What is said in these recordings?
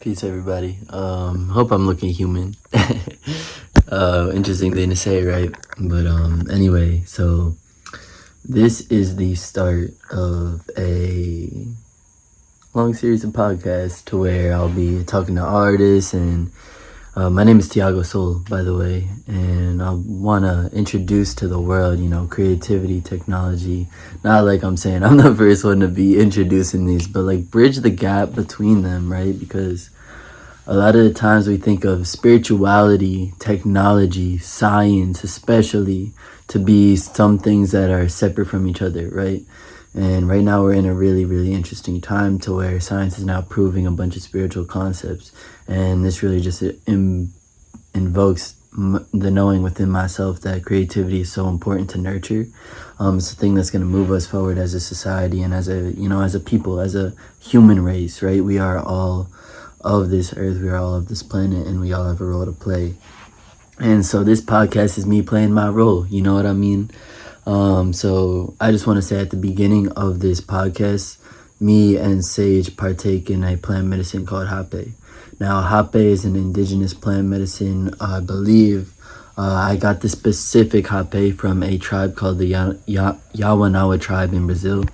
Peace, everybody. Hope I'm looking human. Interesting thing to say, right? But anyway, so this is the start of a long series of podcasts to where I'll be talking to artists, and my name is Tiago Sole, by the way, and I want to introduce to the world, creativity, technology. Not like I'm saying I'm the first one to be introducing these, but like bridge the gap between them, right? Because a lot of the times we think of spirituality, technology, science, especially, to be some things that are separate from each other, right? And right now we're in a really, really interesting time to where science is now proving a bunch of spiritual concepts. And this really just invokes the knowing within myself that creativity is so important to nurture. It's a thing that's going to move us forward as a society and as a people, as a human race, right? We are all of this earth, we are all of this planet, and we all have a role to play. And so this podcast is me playing my role, you know what I mean? So I just want to say at the beginning of this podcast, me and Sage partake in a plant medicine called Hape. Now, Hape is an indigenous plant medicine. I believe I got this specific Hape from a tribe called the Yawanawa tribe in Brazil.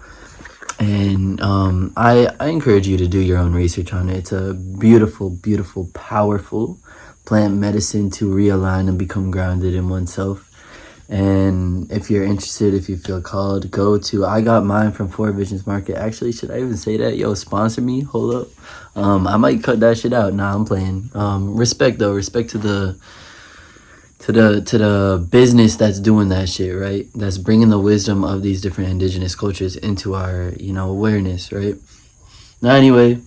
And I encourage you to do your own research on it. It's a beautiful, beautiful, powerful plant medicine to realign and become grounded in oneself. And if you're interested, if you feel called, I got mine from Four Visions Market. Actually, should I even say that? Yo, sponsor me. Hold up. I might cut that shit out. Nah, I'm playing. Respect to the business that's doing that shit, right? That's bringing the wisdom of these different indigenous cultures into our, awareness, right? Now, anyway,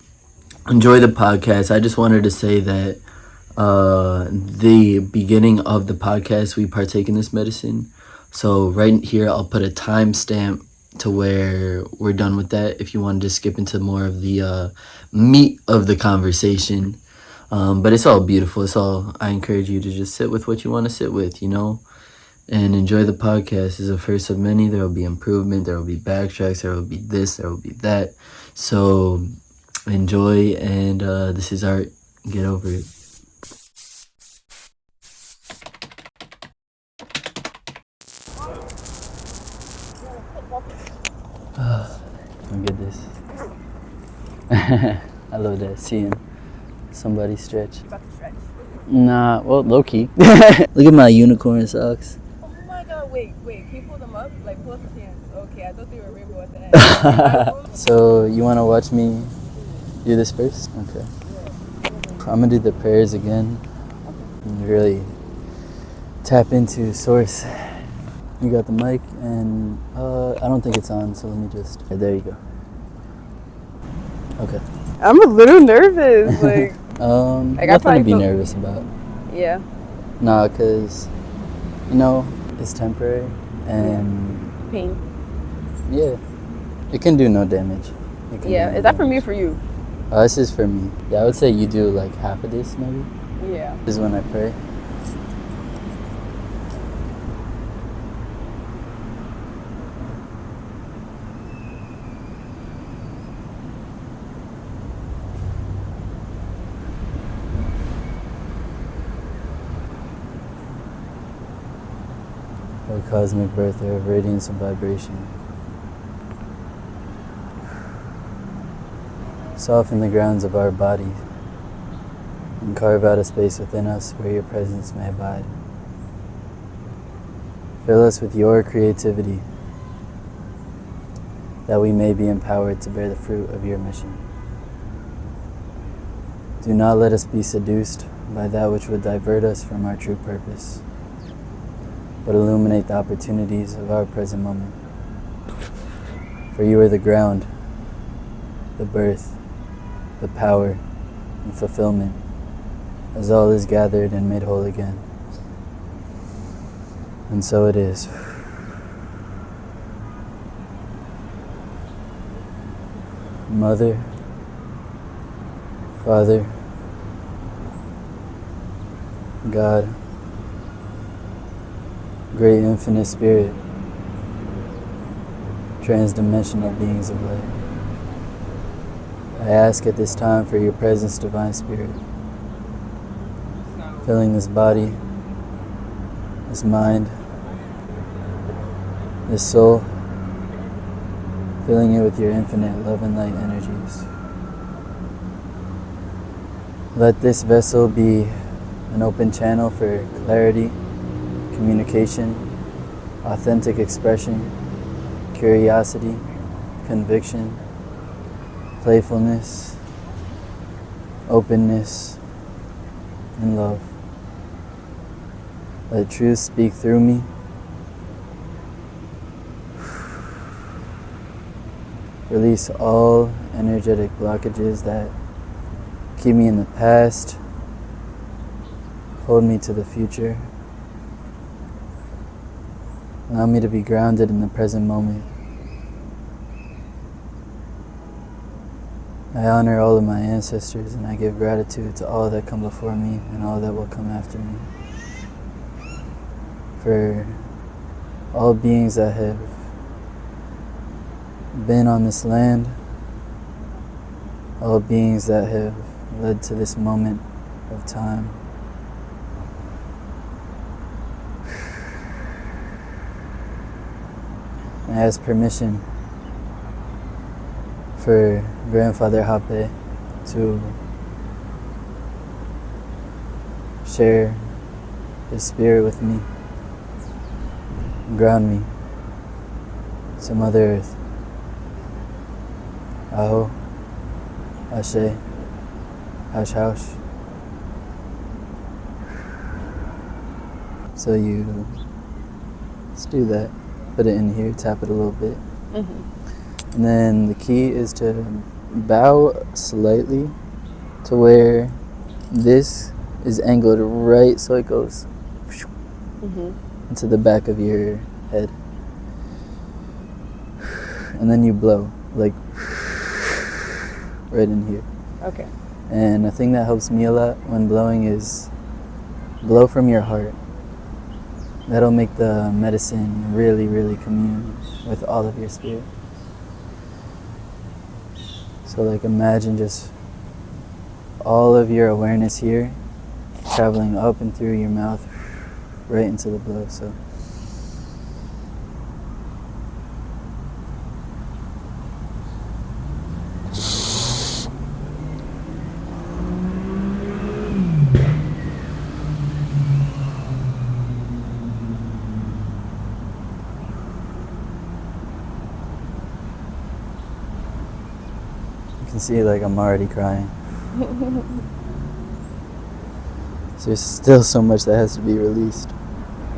enjoy the podcast. I just wanted to say that the beginning of the podcast, we partake in this medicine. So right here, I'll put a timestamp to where we're done with that. If you want to just skip into more of the meat of the conversation. But it's all beautiful. I encourage you to just sit with what you want to sit with, and enjoy the podcast. It's the first of many. There will be improvement. There will be backtracks. There will be this. There will be that. So enjoy. And this is art. Get over it. I'll get this. I love that. Seeing somebody stretch. You about to stretch? Nah, well, low key. Look at my unicorn socks. Oh my god, wait, can you pull them up? Like, pull up the hands. Okay, I thought they were rainbow at the end. So, you want to watch me do this first? Okay. I'm going to do the prayers again. And really tap into source. You got the mic, and I don't think it's on, so let me just... There you go. Okay. I'm a little nervous, like... nothing to be nervous about. Yeah. Nah, because, it's temporary, and... Pain. Yeah. It can do no damage. Yeah, is that for me or for you? This is for me. Yeah, I would say you do like half of this, maybe. Yeah. This is when I pray. O cosmic birther of radiance and vibration, soften the grounds of our body and carve out a space within us where your presence may abide. Fill us with your creativity that we may be empowered to bear the fruit of your mission. Do not let us be seduced by that which would divert us from our true purpose, but illuminate the opportunities of our present moment. For you are the ground, the birth, the power, and fulfillment, as all is gathered and made whole again. And so it is. Mother, Father, God, Great Infinite Spirit, transdimensional beings of light, I ask at this time for your presence, Divine Spirit, filling this body, this mind, this soul, filling it with your infinite love and light energies. Let this vessel be an open channel for clarity, communication, authentic expression, curiosity, conviction, playfulness, openness, and love. Let truth speak through me. Release all energetic blockages that keep me in the past, hold me to the future. Allow me to be grounded in the present moment. I honor all of my ancestors and I give gratitude to all that come before me and all that will come after me. For all beings that have been on this land, all beings that have led to this moment of time. I ask permission for Grandfather Hape to share his spirit with me and ground me to Mother Earth. Aho, Ashe, Hush Hush. So you let's do that. Put it in here, tap it a little bit. Mm-hmm. And then the key is to bow slightly to where this is angled right so it goes into the back of your head. And then you blow, like right in here. Okay. And a thing that helps me a lot when blowing is blow from your heart. That'll make the medicine really, really commune with all of your spirit. So like imagine just all of your awareness here traveling up and through your mouth right into the blow. So you can see like I'm already crying. So there's still so much that has to be released.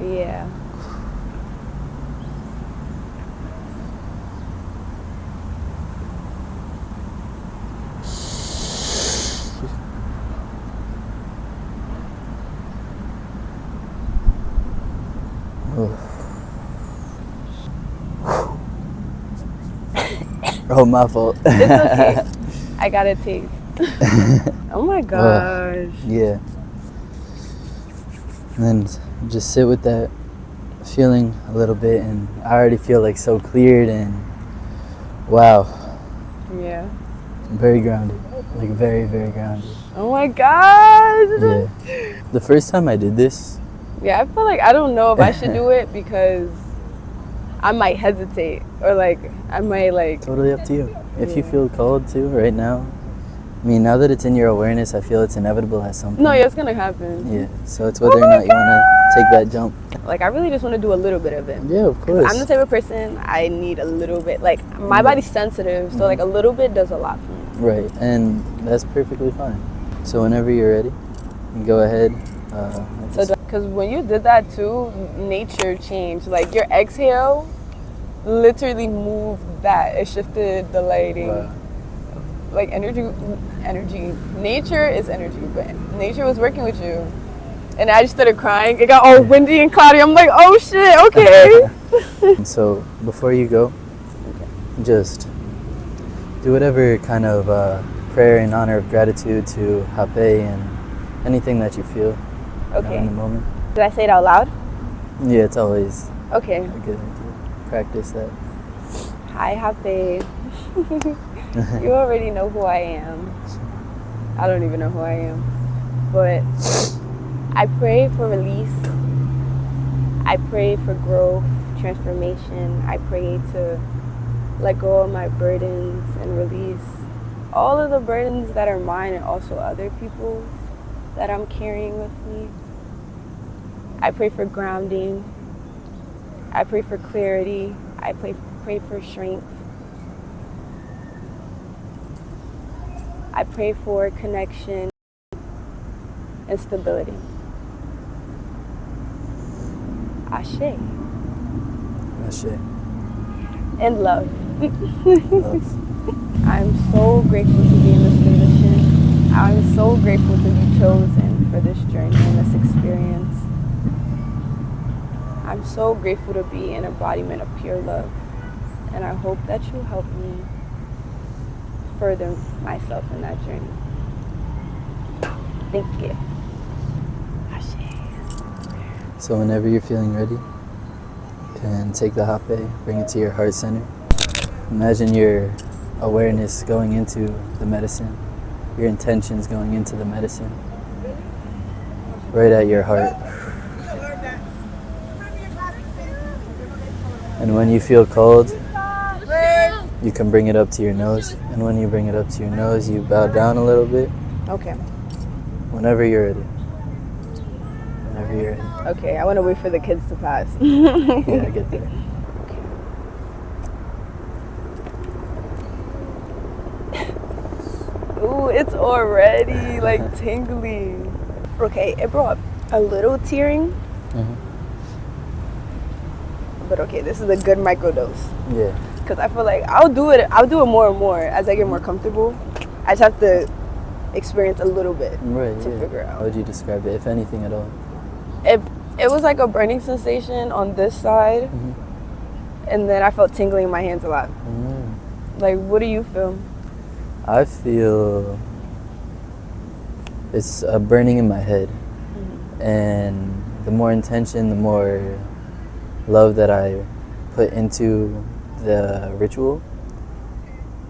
Yeah. Oh, my fault. It's okay. I got a taste. Oh my gosh. Yeah. And then just sit with that feeling a little bit, and I already feel like so cleared and wow. Yeah. I'm very grounded. Like very, very grounded. Oh my gosh. Yeah. The first time I did this. Yeah, I feel like I don't know if I should do it because I might hesitate or like I might like. Totally up to you. If you feel called to right now. I mean, now that it's in your awareness, I feel it's inevitable at some point. No, yeah, it's gonna happen. Yeah, so it's whether or not you want to take that jump. Like, I really just want to do a little bit of it. Yeah, of course. I'm the type of person, I need a little bit. Like, my body's sensitive, so like a little bit does a lot for me. Right, and that's perfectly fine. So whenever you're ready, you go ahead. Because when you did that too, nature changed. Like, your exhale literally moved that. It shifted the lighting. Wow. Like energy. Nature is energy, but nature was working with you. And I just started crying. It got all windy and cloudy. I'm like, oh shit, okay. So before you go, just do whatever kind of prayer in honor of gratitude to Hape and anything that you feel in the moment. Did I say it out loud? Yeah, it's always okay. a good idea. Practice that. Hi, Hape. You already know who I am. I don't even know who I am. But I pray for release. I pray for growth, transformation. I pray to let go of my burdens and release all of the burdens that are mine and also other people's that I'm carrying with me. I pray for grounding. I pray for clarity. I pray for strength. I pray for connection and stability. Ashe. Ashe. And love. Love. I'm so grateful to be in this position. I'm so grateful to be chosen for this journey and this experience. I'm so grateful to be an embodiment of pure love. And I hope that you help me further myself in that journey. Thank you. So whenever you're feeling ready, you can take the hape, bring it to your heart center. Imagine your awareness going into the medicine, your intentions going into the medicine, right at your heart. And when you feel cold, you can bring it up to your nose. And when you bring it up to your nose, you bow down a little bit. Okay. Whenever you're ready. Whenever you're ready. Okay, I want to wait for the kids to pass. Yeah, get there. Ooh, it's already like tingly. Okay, it brought a little tearing. Mm-hmm. But okay, this is a good microdose. Yeah. Because I feel like I'll do it more and more as I get more comfortable. I just have to experience a little bit to figure out. How would you describe it, if anything at all? It was like a burning sensation on this side, and then I felt tingling in my hands a lot. Like, what do you feel? I feel it's a burning in my head, and the more intention, the more love that I put into the ritual,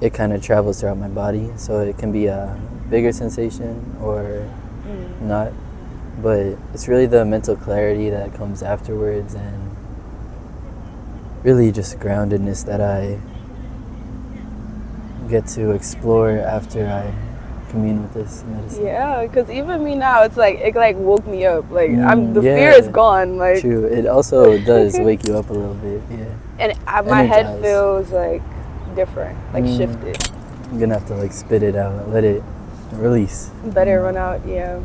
it kind of travels throughout my body. So it can be a bigger sensation or not, but it's really the mental clarity that comes afterwards, and really just groundedness that I get to explore after I commune with this medicine. Yeah, because even me now, it's like it like woke me up. Like the fear is gone. Like true, it also does wake you up a little bit. Yeah, and my head feels like different, like shifted. I'm gonna have to like spit it out, let it release. Let it run out. Yeah.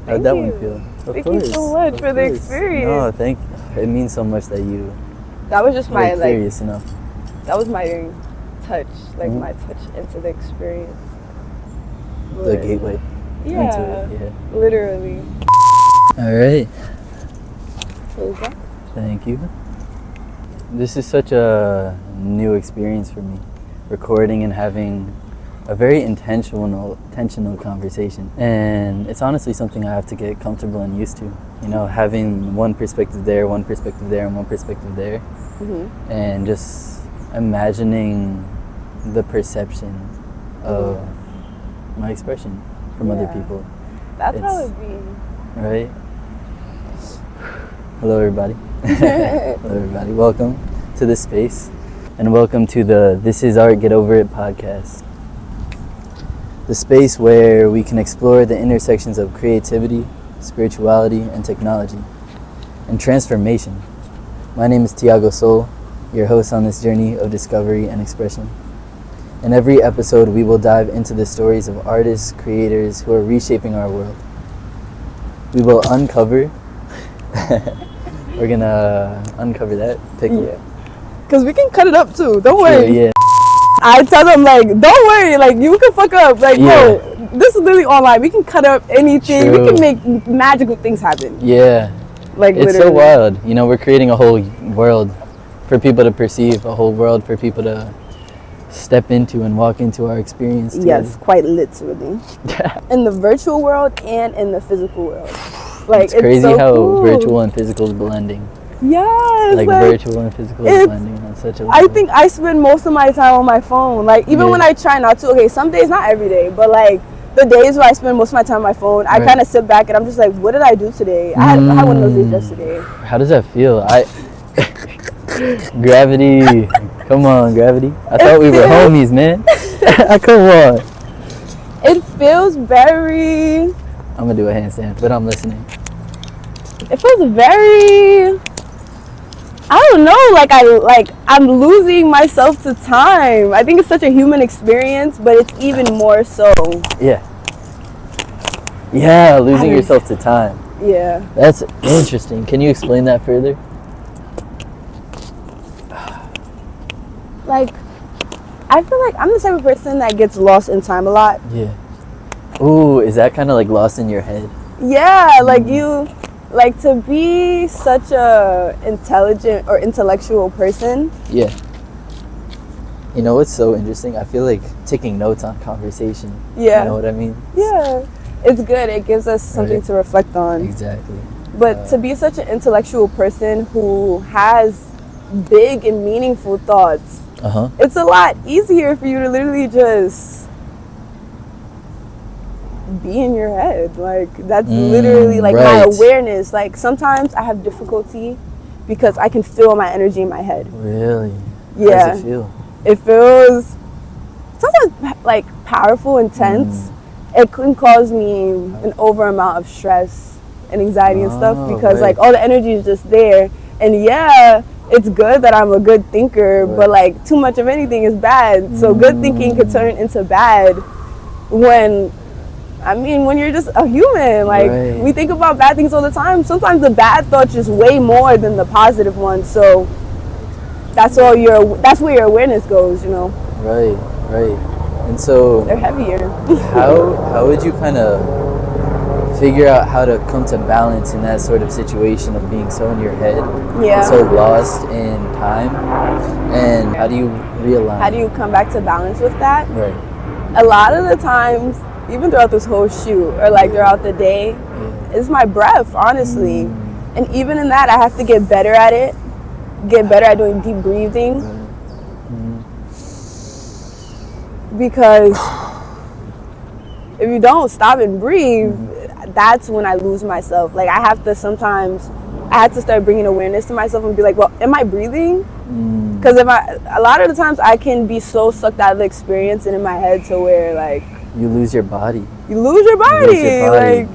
How'd that one feel? Thank you so much for the experience. No, thank you. It means so much that you. That was just my like. Curious enough. That was my touch, like my touch into the experience. The gateway. Yeah. Into it, yeah. Literally. All right. Okay. Thank you. This is such a new experience for me, recording and having a very intentional conversation. And it's honestly something I have to get comfortable and used to. You know, having one perspective there, one perspective there, and one perspective there. And just imagining the perception of my expression from other people. That's how it be. Right? Hello, everybody. Hello, everybody. Welcome to this space. And welcome to the This Is Art, Get Over It podcast. The space where we can explore the intersections of creativity, spirituality, and technology, and transformation. My name is Tiago Sole, your host on this journey of discovery and expression. In every episode, we will dive into the stories of artists, creators who are reshaping our world. We will uncover, we're gonna uncover that, Because we can cut it up too, don't worry. Yeah. I tell them, like, don't worry, like, you can fuck up. Like, yo, this is literally online. We can cut up anything. True. We can make magical things happen. Yeah. Like, it's literally. so wild. You know, we're creating a whole world for people to perceive, a whole world for people to step into and walk into our experience together. Yes, quite literally. In the virtual world and in the physical world. Like, it's crazy so how cool. virtual and physical is blending. Yes, like virtual and physical is blending on such a level. I think I spend most of my time on my phone. Like, even when I try not to, okay, some days, not every day, but like the days where I spend most of my time on my phone, I kind of sit back and I'm just like, what did I do today? I had one of those days yesterday. How does that feel? Gravity. Come on, Gravity. I thought we were homies, man. Come on. It feels very... I'm going to do a handstand, but I'm listening. It feels very... I don't know, I'm losing myself to time. I think it's such a human experience, but it's even more so. Yeah, losing yourself to time. Yeah. That's interesting. Can you explain that further? Like, I feel like I'm the type of person that gets lost in time a lot. Yeah. Ooh, is that kind of like lost in your head? Yeah, like like to be such a intelligent or intellectual person. Yeah. You know what's so interesting? I feel like taking notes on conversation. Yeah. You know what I mean? Yeah. It's good. It gives us something to reflect on. Exactly. But to be such an intellectual person who has big and meaningful thoughts, it's a lot easier for you to literally just be in your head. Like, that's literally like my awareness. Like, sometimes I have difficulty because I can feel my energy in my head. Really? Yeah. How does it feel? It feels sometimes like powerful, intense. It can cause me an over amount of stress and anxiety and stuff because like all the energy is just there. And yeah, it's good that I'm a good thinker, but like too much of anything is bad. So good thinking could turn into bad when you're just a human. Like we think about bad things all the time. Sometimes the bad thoughts just way more than the positive ones. So that's where your awareness goes, you know. Right. And so they're heavier. how would you kind of figure out how to come to balance in that sort of situation of being so in your head and so lost in time? And how do you realign? How do you come back to balance with that? Right. A lot of the times, even throughout this whole shoot or like throughout the day, it's my breath, honestly. And even in that, I have to get better at it. Get better at doing deep breathing. Because if you don't stop and breathe, that's when I lose myself. Like I had to start bringing awareness to myself and be like, well, am I breathing? Because a lot of the times I can be so sucked out of the experience and in my head to where like you lose your body. Like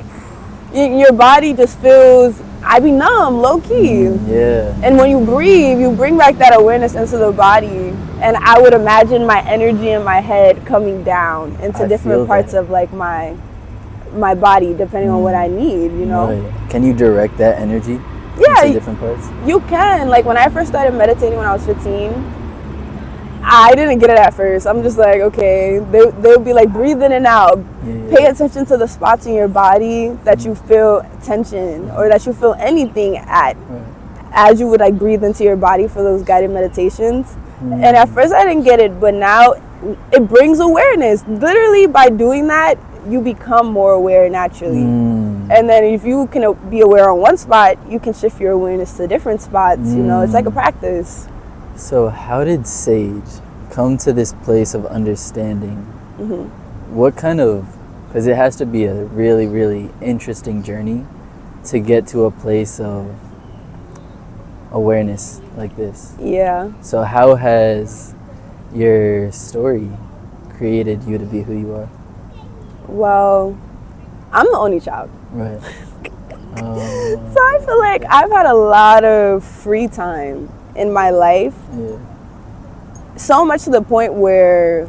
your body just feels, I be numb, low key. And when you breathe, you bring back that awareness into the body. And I would imagine my energy in my head coming down into different parts of like my body, depending on what I need, you know? Right. Can you direct that energy into different parts? You can. Like when I first started meditating when I was 15, I didn't get it at first. I'm just like, okay, they'll be like, breathe in and out. Pay attention to the spots in your body that you feel tension or that you feel anything at as you would like breathe into your body for those guided meditations. And at first I didn't get it, but now it brings awareness. Literally by doing that, you become more aware naturally. And then if you can be aware on one spot, you can shift your awareness to different spots. You know, it's like a practice. So how did Sage come to this place of understanding? What kind of, because it has to be a really, really interesting journey to get to a place of awareness like this. Yeah. So how has your story created you to be who you are? Well, I'm the only child. Right. So I feel like I've had a lot of free time in my life. So much to the point where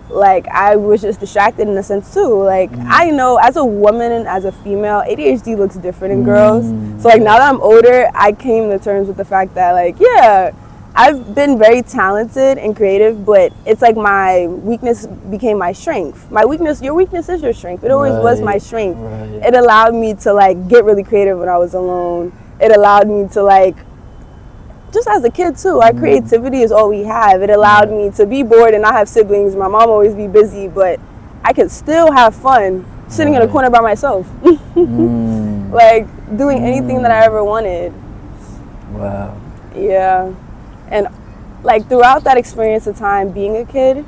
like I was just distracted in a sense too. Like I know as a woman and as a female, ADHD looks different in girls. So like now that I'm older, I came to terms with the fact that like, yeah, I've been very talented and creative, but it's like my weakness became my strength. Your weakness is your strength. It always was my strength. It allowed me to like get really creative when I was alone. It allowed me to like, just as a kid too, our creativity is all we have. It allowed me to be bored and not have siblings. My mom always be busy, but I could still have fun sitting in a corner by myself. Like doing anything that I ever wanted. Wow. Yeah. And like throughout that experience of time being a kid,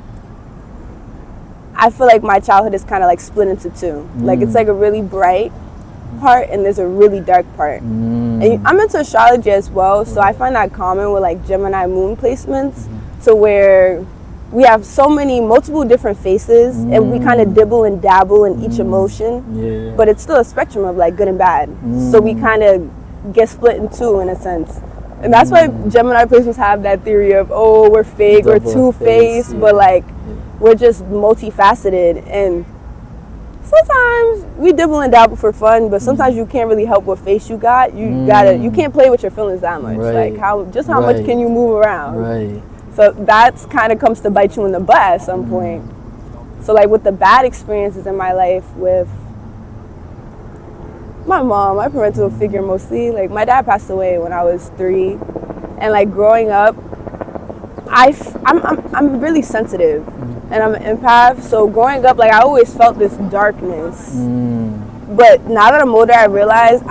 I feel like my childhood is kind of like split into two. Like it's like a really bright part and there's a really dark part. And I'm into astrology as well, so I find that common with like Gemini moon placements, to where we have so many multiple different faces and we kind of dibble and dabble in each emotion, but it's still a spectrum of like good and bad. So we kind of get split in two in a sense. And that's why Gemini placements have that theory of, oh, we're fake, we're two-faced, but like we're just multifaceted. And sometimes we dibble and dabble for fun, but sometimes you can't really help what face you got. You can't play with your feelings that much. Like how much can you move around? Right. So that's kind of comes to bite you in the butt at some point. So like with the bad experiences in my life with my mom, my parental figure mostly, like my dad passed away when I was 3, and like growing up, I'm really sensitive, and I'm an empath. So growing up, like I always felt this darkness. But now that I'm older, I realize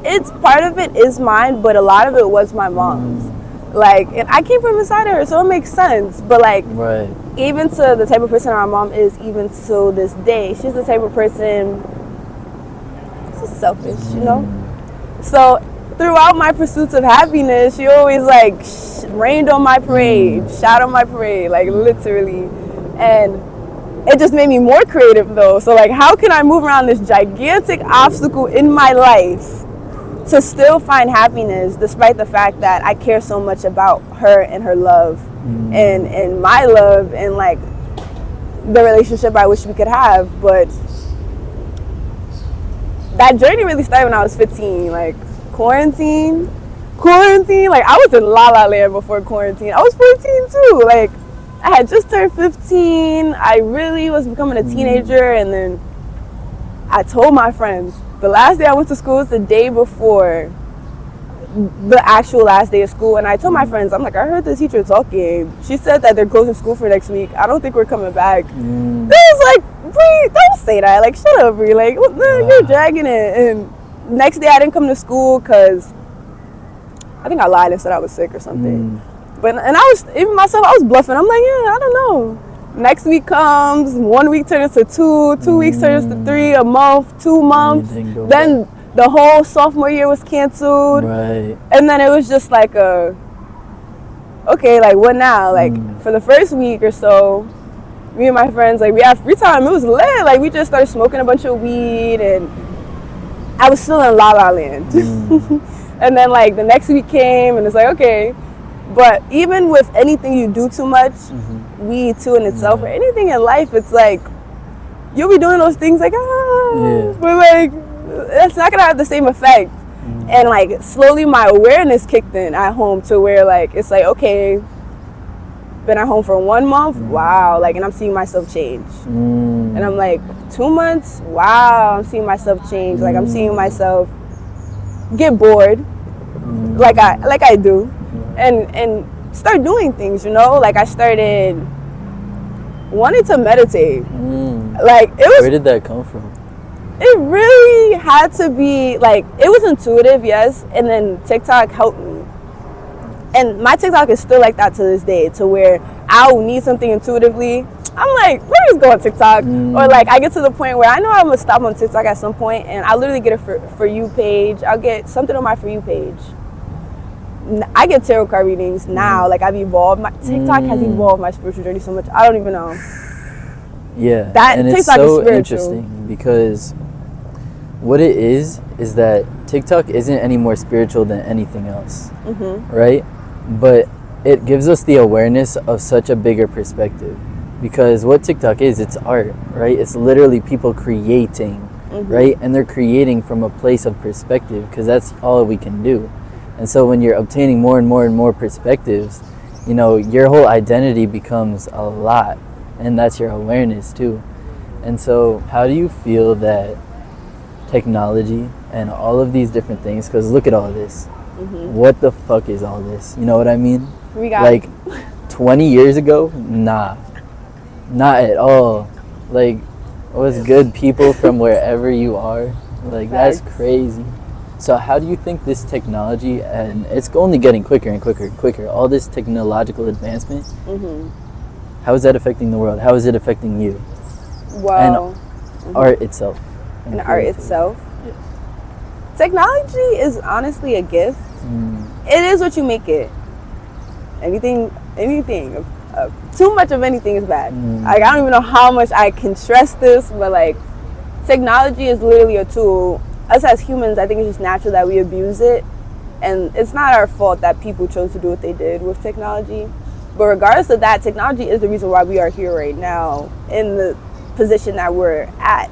it's part of it is mine, but a lot of it was my mom's. Like, and I came from inside of her, so it makes sense. But like, even to the type of person my mom is, even to this day, she's the type of person, she's selfish, you know? So throughout my pursuits of happiness, she always like rained on my parade, shot on my parade, like literally. And it just made me more creative though. So like, how can I move around this gigantic obstacle in my life to still find happiness, despite the fact that I care so much about her and her love and my love and like the relationship I wish we could have. But that journey really started when I was 15. Like quarantine, like I was in La La Land before quarantine. I was 14 too. Like I had just turned 15. I really was becoming a teenager, and then I told my friends, the last day I went to school was the day before the actual last day of school, and I told my friends, I'm like, I heard the teacher talking. She said that they're closing school for next week. I don't think we're coming back. They was like, Bree, don't say that. Like, shut up, Bree. Like, you're dragging it. And next day I didn't come to school because I think I lied and said I was sick or something. But I was, even myself, I was bluffing. I'm like, yeah, I don't know. Next week comes, 1 week turns into 2 weeks turns to 3, a month, 2 months. Then the whole sophomore year was canceled. And then it was just like okay, like what now? Like for the first week or so, me and my friends, like we had free time. It was lit. Like we just started smoking a bunch of weed, and I was still in La La Land. And then like the next week came, and it's like, okay. But even with anything you do too much, weed too in itself, or anything in life, it's like you'll be doing those things like but like it's not gonna have the same effect. And like slowly my awareness kicked in at home, to where like it's like, okay, been at home for 1 month, wow, like, and I'm seeing myself change. And I'm like, 2 months, wow, I'm seeing myself change. Like I'm seeing myself get bored, like I do. And start doing things, you know? Like I started wanting to meditate. Like it was. Where did that come from? It really had to be like, it was intuitive, yes, and then TikTok helped me. And my TikTok is still like that to this day, to where I'll need something intuitively. I'm like, let me just go on TikTok. Or like I get to the point where I know I'm gonna stop on TikTok at some point, and I literally get a for you page. I'll get something on my for you page. I get tarot card readings now. Like I've evolved. My TikTok has evolved my spiritual journey so much. I don't even know. Yeah, that and TikTok it's so is spiritual. interesting because what it is that TikTok isn't any more spiritual than anything else, right? But it gives us the awareness of such a bigger perspective, because what TikTok is, it's art, right? It's literally people creating, right? And they're creating from a place of perspective, because that's all we can do. And so when you're obtaining more and more and more perspectives, you know, your whole identity becomes a lot, and that's your awareness too. And so how do you feel that technology and all of these different things, because look at all this, what the fuck is all this? You know what I mean? We got like 20 years ago, nah, not at all. Like, what's good, people from wherever you are? Like, that's crazy. So how do you think this technology, and it's only getting quicker and quicker and quicker, all this technological advancement, how is that affecting the world? How is it affecting you? Well, and art itself. And art itself. Technology is honestly a gift. It is what you make it. Anything. Too much of anything is bad. Like, I don't even know how much I can stress this, but like, technology is literally a tool. Us as humans, I think it's just natural that we abuse it, and it's not our fault that people chose to do what they did with technology. But regardless of that, technology is the reason why we are here right now in the position that we're at.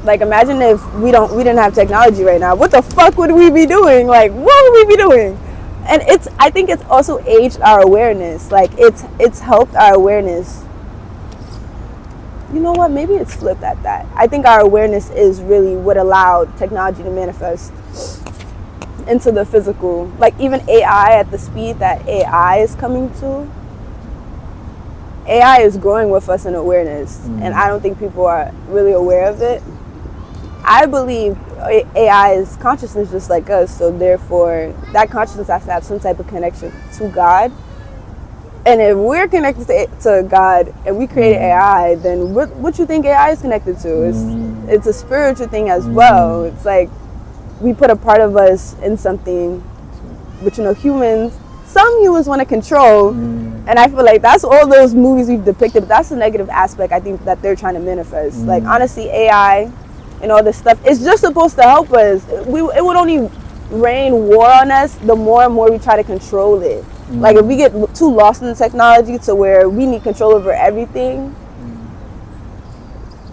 Like, imagine if we didn't have technology right now. What the fuck would we be doing? Like, what would we be doing? And I think it's also aged our awareness. Like, it's helped our awareness. You know what? Maybe it's flipped at that. I think our awareness is really what allowed technology to manifest into the physical. Like, even AI, at the speed that AI is coming to, AI is growing with us in awareness. And I don't think people are really aware of it. I believe AI is consciousness just like us, so therefore that consciousness has to have some type of connection to God. And if we're connected to God and we created AI, then what you think AI is connected to? It's a spiritual thing as well. It's like we put a part of us in something, but some humans want to control. And I feel like that's all those movies we've depicted, but that's the negative aspect I think that they're trying to manifest. Like, honestly, AI and all this stuff, it's just supposed to help us. It would only rain war on us the more and more we try to control it. Like, if we get too lost in the technology to where we need control over everything,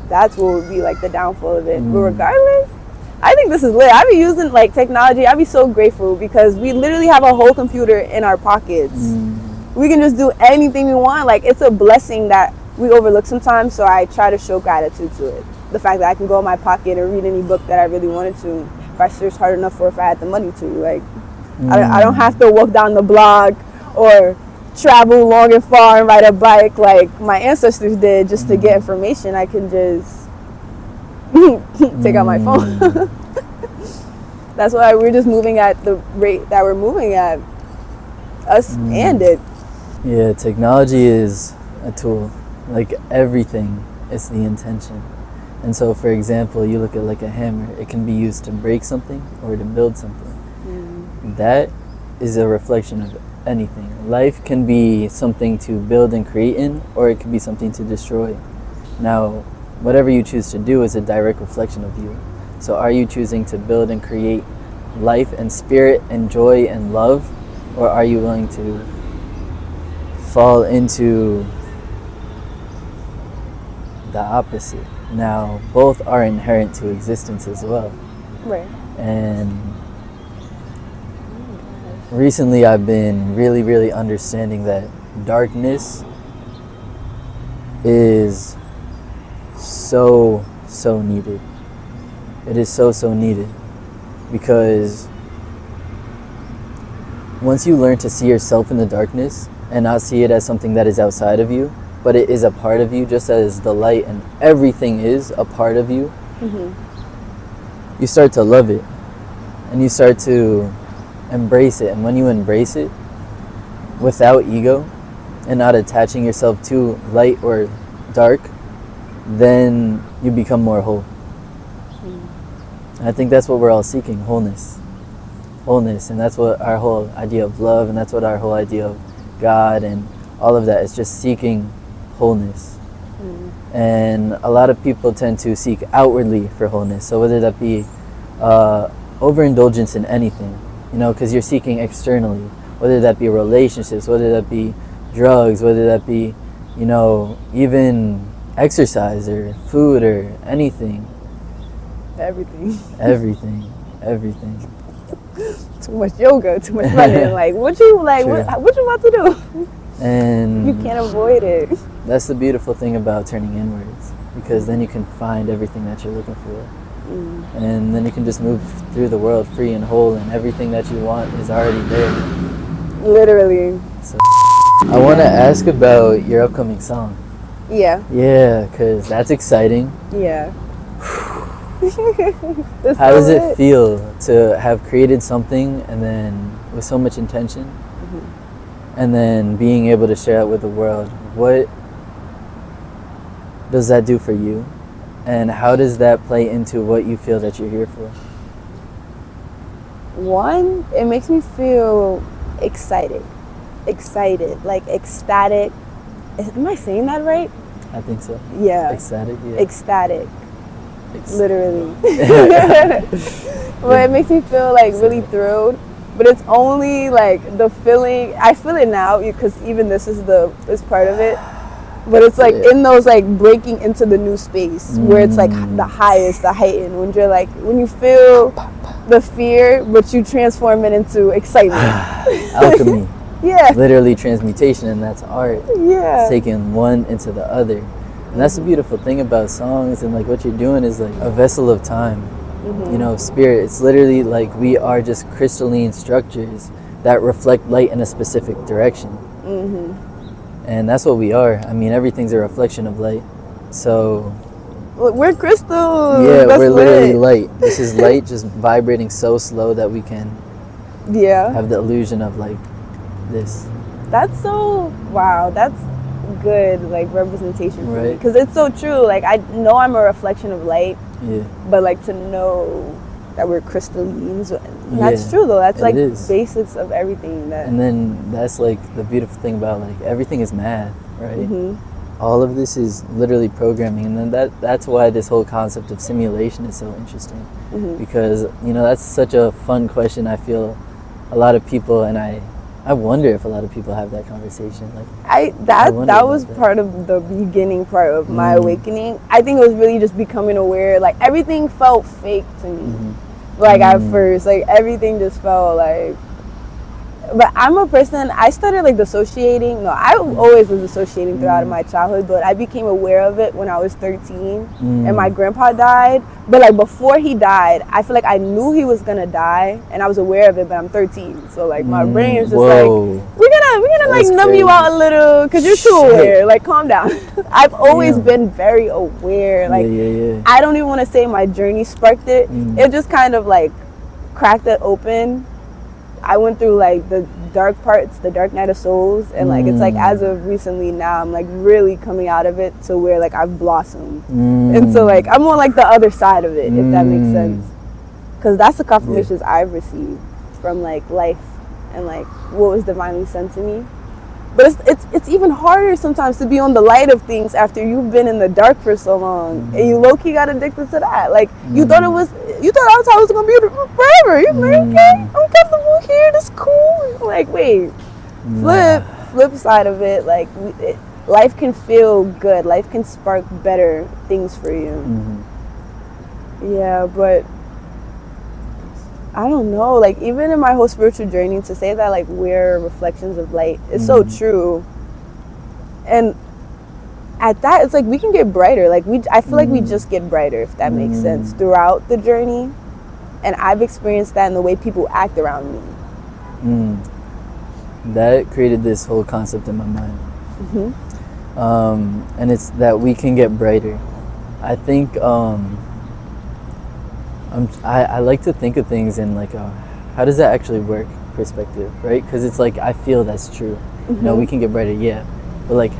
that's what would be like the downfall of it. But regardless, I think this is lit. I be using like technology. I be so grateful because we literally have a whole computer in our pockets. We can just do anything we want. Like, it's a blessing that we overlook sometimes, so I try to show gratitude to it. The fact that I can go in my pocket and read any book that I really wanted to, if I searched hard enough, or if I had the money to. Like, I don't have to walk down the block or travel long and far and ride a bike like my ancestors did just to get information. I can just take out my phone. That's why we're just moving at the rate that we're moving at. Us and it. Yeah, technology is a tool. Like, everything is the intention. And so, for example, you look at like a hammer. It can be used to break something or to build something. That is a reflection of anything. Life can be something to build and create in, or it can be something to destroy. Now, whatever you choose to do is a direct reflection of you. So are you choosing to build and create life and spirit and joy and love, or are you willing to fall into the opposite? Now, both are inherent to existence as well. Right. And recently I've been really understanding that darkness is so needed. It is so needed, because once you learn to see yourself in the darkness and not see it as something that is outside of you, but it is a part of you, just as the light and everything is a part of you, you start to love it and you start to embrace it. And when you embrace it without ego and not attaching yourself to light or dark, then you become more whole. And I think that's what we're all seeking, wholeness. And that's what our whole idea of love, and that's what our whole idea of God and all of that is, just seeking wholeness. And a lot of people tend to seek outwardly for wholeness. So whether that be overindulgence in anything, because you're seeking externally, whether that be relationships, whether that be drugs, whether that be, even exercise or food or anything. Everything. Too much yoga, too much running. Like, what you about to do? And you can't avoid it. That's the beautiful thing about turning inwards, because then you can find everything that you're looking for. And then you can just move through the world free and whole, and everything that you want is already there. Literally. So I want to ask about your upcoming song. Yeah. Yeah, because that's exciting. Yeah. How does it feel to have created something and then with so much intention, and then being able to share it with the world? What does that do for you? And how does that play into what you feel that you're here for? One, it makes me feel excited, like ecstatic. Am I saying that right? I think so. Yeah. Ecstatic, yeah. Ecstatic. Literally. But it makes me feel like really thrilled. But it's only like the feeling, I feel it now because even this is part of it. But it's like in those like breaking into the new space where it's like the highest, the heightened, when you're like, when you feel the fear, but you transform it into excitement. Alchemy. Yeah. Literally transmutation, and that's art. Yeah. It's taking one into the other. And that's the beautiful thing about songs, and like what you're doing is like a vessel of time, you know, spirit. It's literally like we are just crystalline structures that reflect light in a specific direction. And that's what we are. I mean, everything's a reflection of light. So we're crystals. yeah, that's we're literally lit. light. This is light just vibrating so slow that we can have the illusion of like this. That's so, wow, that's good like representation for me, because it's so true. Like I know I'm a reflection of light, but like to know that we're crystallines, that's true though. That's like basics of everything. And then that's like the beautiful thing about like everything is math, right? All of this is literally programming, and then that's why this whole concept of simulation is so interesting, because you know that's such a fun question. I feel a lot of people, and I wonder if a lot of people have that conversation. Like that was part of the beginning part of my awakening. I think it was really just becoming aware. Like everything felt fake to me. Like at first, like everything just felt like. But I'm a person, I started like dissociating. No, I always was dissociating throughout my childhood, but I became aware of it when I was 13 and my grandpa died. But like before he died, I feel like I knew he was gonna die and I was aware of it, but I'm 13. So like my brain is just like, we're gonna like numb you out a little because you're too aware. Like calm down. I've always been very aware. Like I don't even want to say my journey sparked it. It just kind of like cracked it open. I went through like the dark parts, the dark night of souls, and like it's like as of recently now I'm like really coming out of it to where like I've blossomed, and so like I'm on like the other side of it, if that makes sense, because that's the confirmations I've received from like life and like what was divinely sent to me. But it's even harder sometimes to be on the light of things after you've been in the dark for so long, and you low-key got addicted to that. Like you thought all the time it was gonna be forever. You're like, okay, I'm comfortable here. That's cool. Like wait, flip side of it. Like life can feel good. Life can spark better things for you. Yeah, but I don't know, like even in my whole spiritual journey, to say that like we're reflections of light is so true. And at that, it's like we can get brighter. Like I feel like we just get brighter, if that makes sense, throughout the journey. And I've experienced that in the way people act around me. That created this whole concept in my mind. And it's that we can get brighter. I think I like to think of things in like a how does that actually work perspective, right? Because it's like I feel that's true. You know, we can get brighter, but like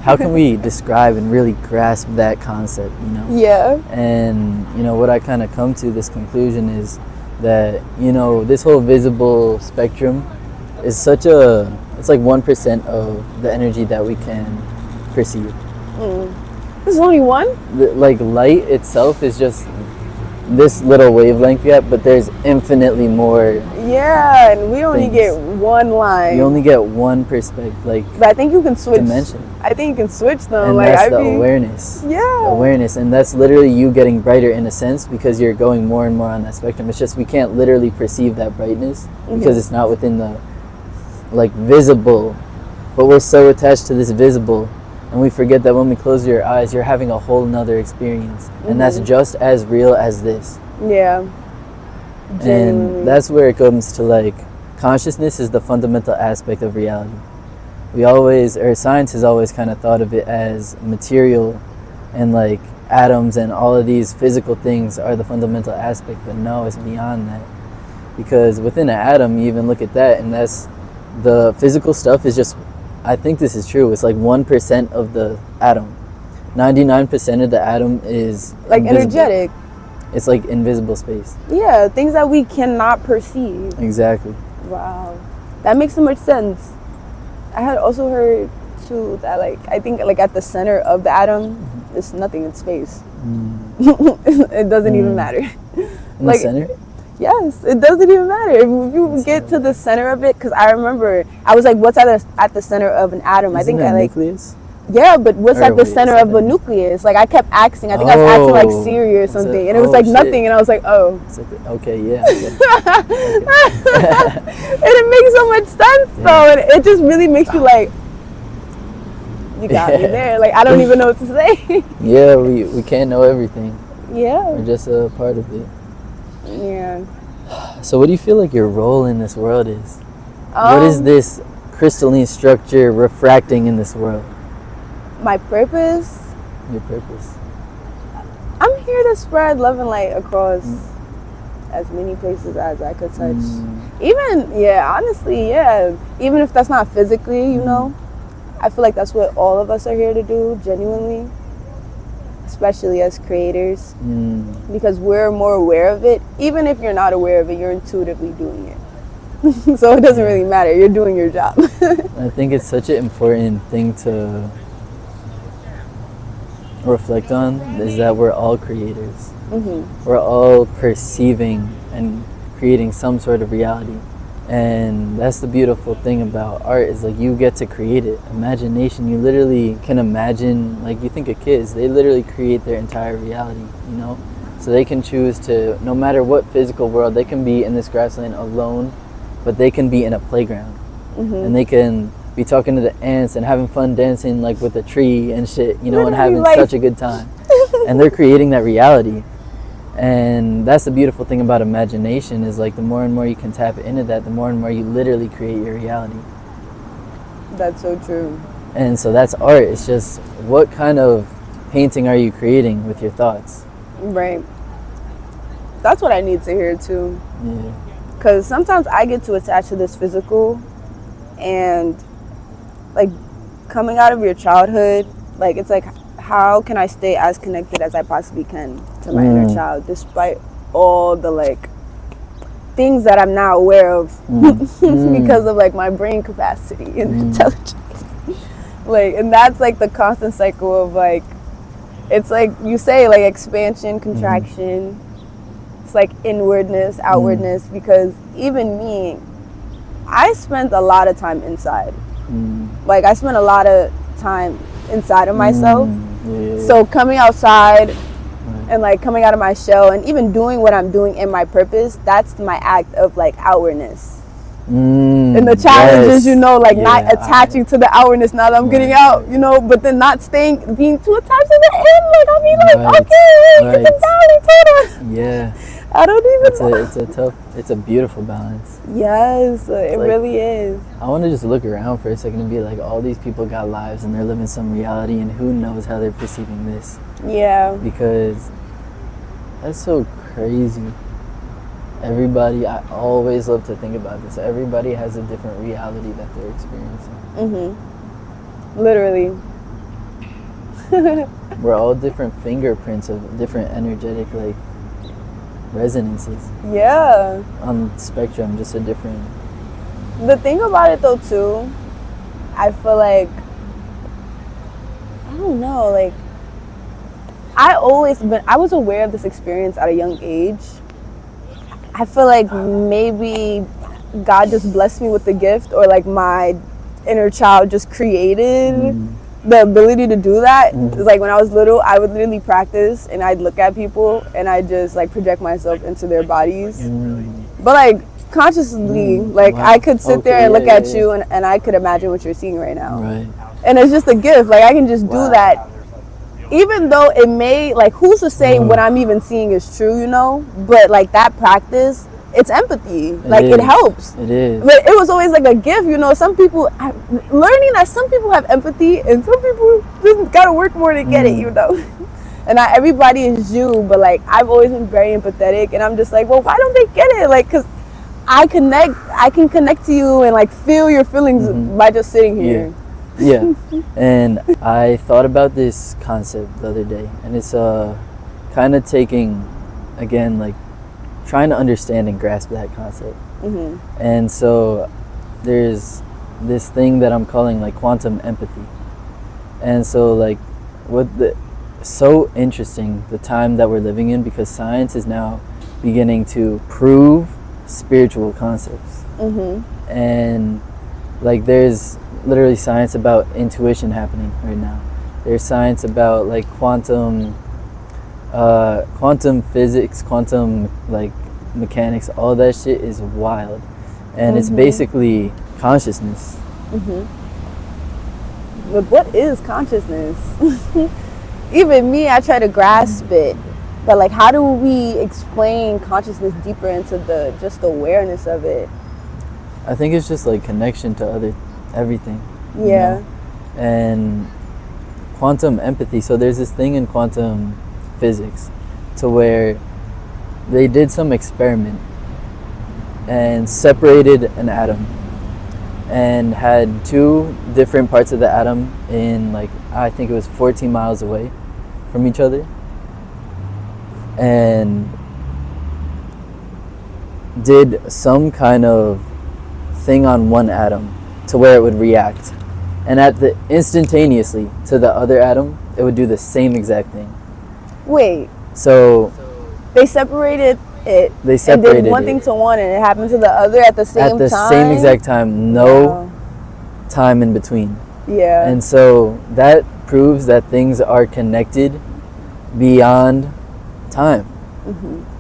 how can we describe and really grasp that concept, you know? And you know what I kind of come to this conclusion is that, you know, this whole visible spectrum is such a, it's like 1% of the energy that we can perceive. There's only one? Like light itself is just this little wavelength yet, but there's infinitely more. Yeah, and we only get one line. You only get one perspective, like. But I think you can switch. Dimension. I think you can switch them. And like that's the awareness. Yeah. Awareness, and that's literally you getting brighter in a sense because you're going more and more on that spectrum. It's just we can't literally perceive that brightness because it's not within the, like, visible. But we're so attached to this visible. And we forget that when we close your eyes, you're having a whole nother experience. And that's just as real as this. Yeah. Genuinely. And that's where it comes to, like, consciousness is the fundamental aspect of reality. We always, or science has always kind of thought of it as material and like atoms and all of these physical things are the fundamental aspect, but no, it's beyond that. Because within an atom, you even look at that, and that's the physical stuff is just, I think this is true, it's like 1% of the atom. 99% of the atom is like invisible. energetic. It's like invisible space. Yeah, things that we cannot perceive. Exactly. Wow, that makes so much sense. I had also heard too that like I think like at the center of the atom, it's nothing in space. It doesn't even matter. In like, the center? Yes, it doesn't even matter. If you get to the center of it, because I remember I was like, what's at the center of an atom? Isn't I think it I like nucleus? yeah, but what's Or at the wait, center of a nucleus? Like I kept asking. I think I was asking like Siri or something, and it was like shit. nothing, and I was like, oh. It's like, okay, yeah. Okay. And it makes so much sense though, and it just really makes you like, you got me there. Like I don't even know what to say. Yeah, we can't know everything. Yeah. We're just a part of it. Yeah. So what do you feel like your role in this world is? What is this crystalline structure refracting in this world? My purpose? Your purpose? I'm here to spread love and light across as many places as I could touch. Even, yeah, honestly, yeah. Even if that's not physically, you know, I feel like that's what all of us are here to do, genuinely. Especially as creators. Because we're more aware of it. Even if you're not aware of it, you're intuitively doing it. So it doesn't really matter. You're doing your job. I think it's such an important thing to reflect on, is that we're all creators. We're all perceiving and creating some sort of reality. And that's the beautiful thing about art, is like you get to create it. Imagination, you literally can imagine, like you think of kids, they literally create their entire reality, you know? So they can choose to, no matter what physical world, they can be in this grassland alone, but they can be in a playground. And they can be talking to the ants and having fun dancing like with a tree and shit, you know, and having such a good time. And they're creating that reality. And that's the beautiful thing about imagination, is like the more and more you can tap into that, the more and more you literally create your reality. That's so true. And so that's art. It's just, what kind of painting are you creating with your thoughts? Right. That's what I need to hear too. Yeah. Because sometimes I get too attached to this physical, and like coming out of your childhood, like it's like, how can I stay as connected as I possibly can to my inner child, despite all the like things that I'm now aware of because of like my brain capacity and intelligence. Like, and that's like the constant cycle of like, it's like you say, like expansion, contraction. It's like inwardness, outwardness, because even me, I spent a lot of time inside. Like I spent a lot of time inside of myself. So coming outside and like coming out of my shell and even doing what I'm doing in my purpose, that's my act of like outwardness. And the challenge is, you know, like not attaching to the outwardness now that I'm getting out, you know, but then not being too attached to the end. Like I'll be like, okay, it's a balance, hold on. Yeah. I don't even know. It's a beautiful balance. Yes, it like, really is. I want to just look around for a second and be like, all these people got lives and they're living some reality, and who knows how they're perceiving this. Yeah. Because that's so crazy. Everybody, I always love to think about this. Everybody has a different reality that they're experiencing. Literally. We're all different fingerprints of different energetic, like, resonances. Yeah. On the spectrum, just a different. The thing about it though too, I feel like, I don't know, like I was aware of this experience at a young age. I feel like maybe God just blessed me with the gift, or like my inner child just created the ability to do that. It's like when I was little, I would literally practice and I'd look at people and I'd just like project myself into their bodies. But like consciously, like I could sit there and look at you and I could imagine what you're seeing right now. Right. And it's just a gift. Like I can just do that. Even though it may, like who's to say what I'm even seeing is true, you know? But like that practice, it's empathy. It helps. It is. But it was always like a gift, you know. Some people, learning that some people have empathy and some people just gotta work more to get it, you know. and not everybody is you, but like I've always been very empathetic, and I'm just like, well, why don't they get it? Like, because I can connect to you and like feel your feelings by just sitting here. Yeah. And I thought about this concept the other day, and it's kind of taking, again, like trying to understand and grasp that concept. And so there's this thing that I'm calling like quantum empathy. And so like so interesting the time that we're living in, because science is now beginning to prove spiritual concepts. And like there's literally science about intuition happening right now. There's science about like quantum physics, quantum like mechanics. All that shit is wild, and it's basically consciousness. But what is consciousness? Even me, I try to grasp it, but like, how do we explain consciousness deeper into the just awareness of it? I think it's just like connection to everything. Yeah. You know? And quantum empathy. So there's this thing in quantum physics to where they did some experiment and separated an atom and had two different parts of the atom in like, I think it was 14 miles away from each other, and did some kind of thing on one atom to where it would react, and instantaneously to the other atom it would do the same exact thing. Wait, so they separated it and did one thing to one and it happened to the other at the same time? At the same exact time, no time in between. Yeah. And so that proves that things are connected beyond time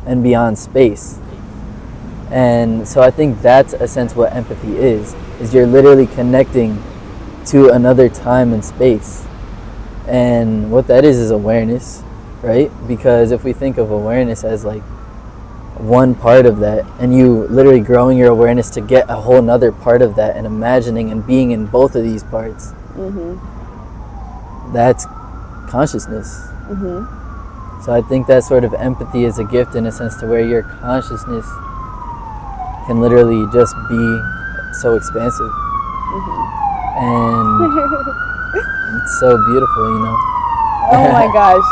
and beyond space. And so I think that's a sense what empathy is you're literally connecting to another time and space. And what that is awareness, right? Because if we think of awareness as like one part of that, and you literally growing your awareness to get a whole nother part of that, and imagining and being in both of these parts, that's consciousness. So I think that sort of empathy is a gift in a sense, to where your consciousness can literally just be so expansive. And it's so beautiful, you know? Oh my gosh.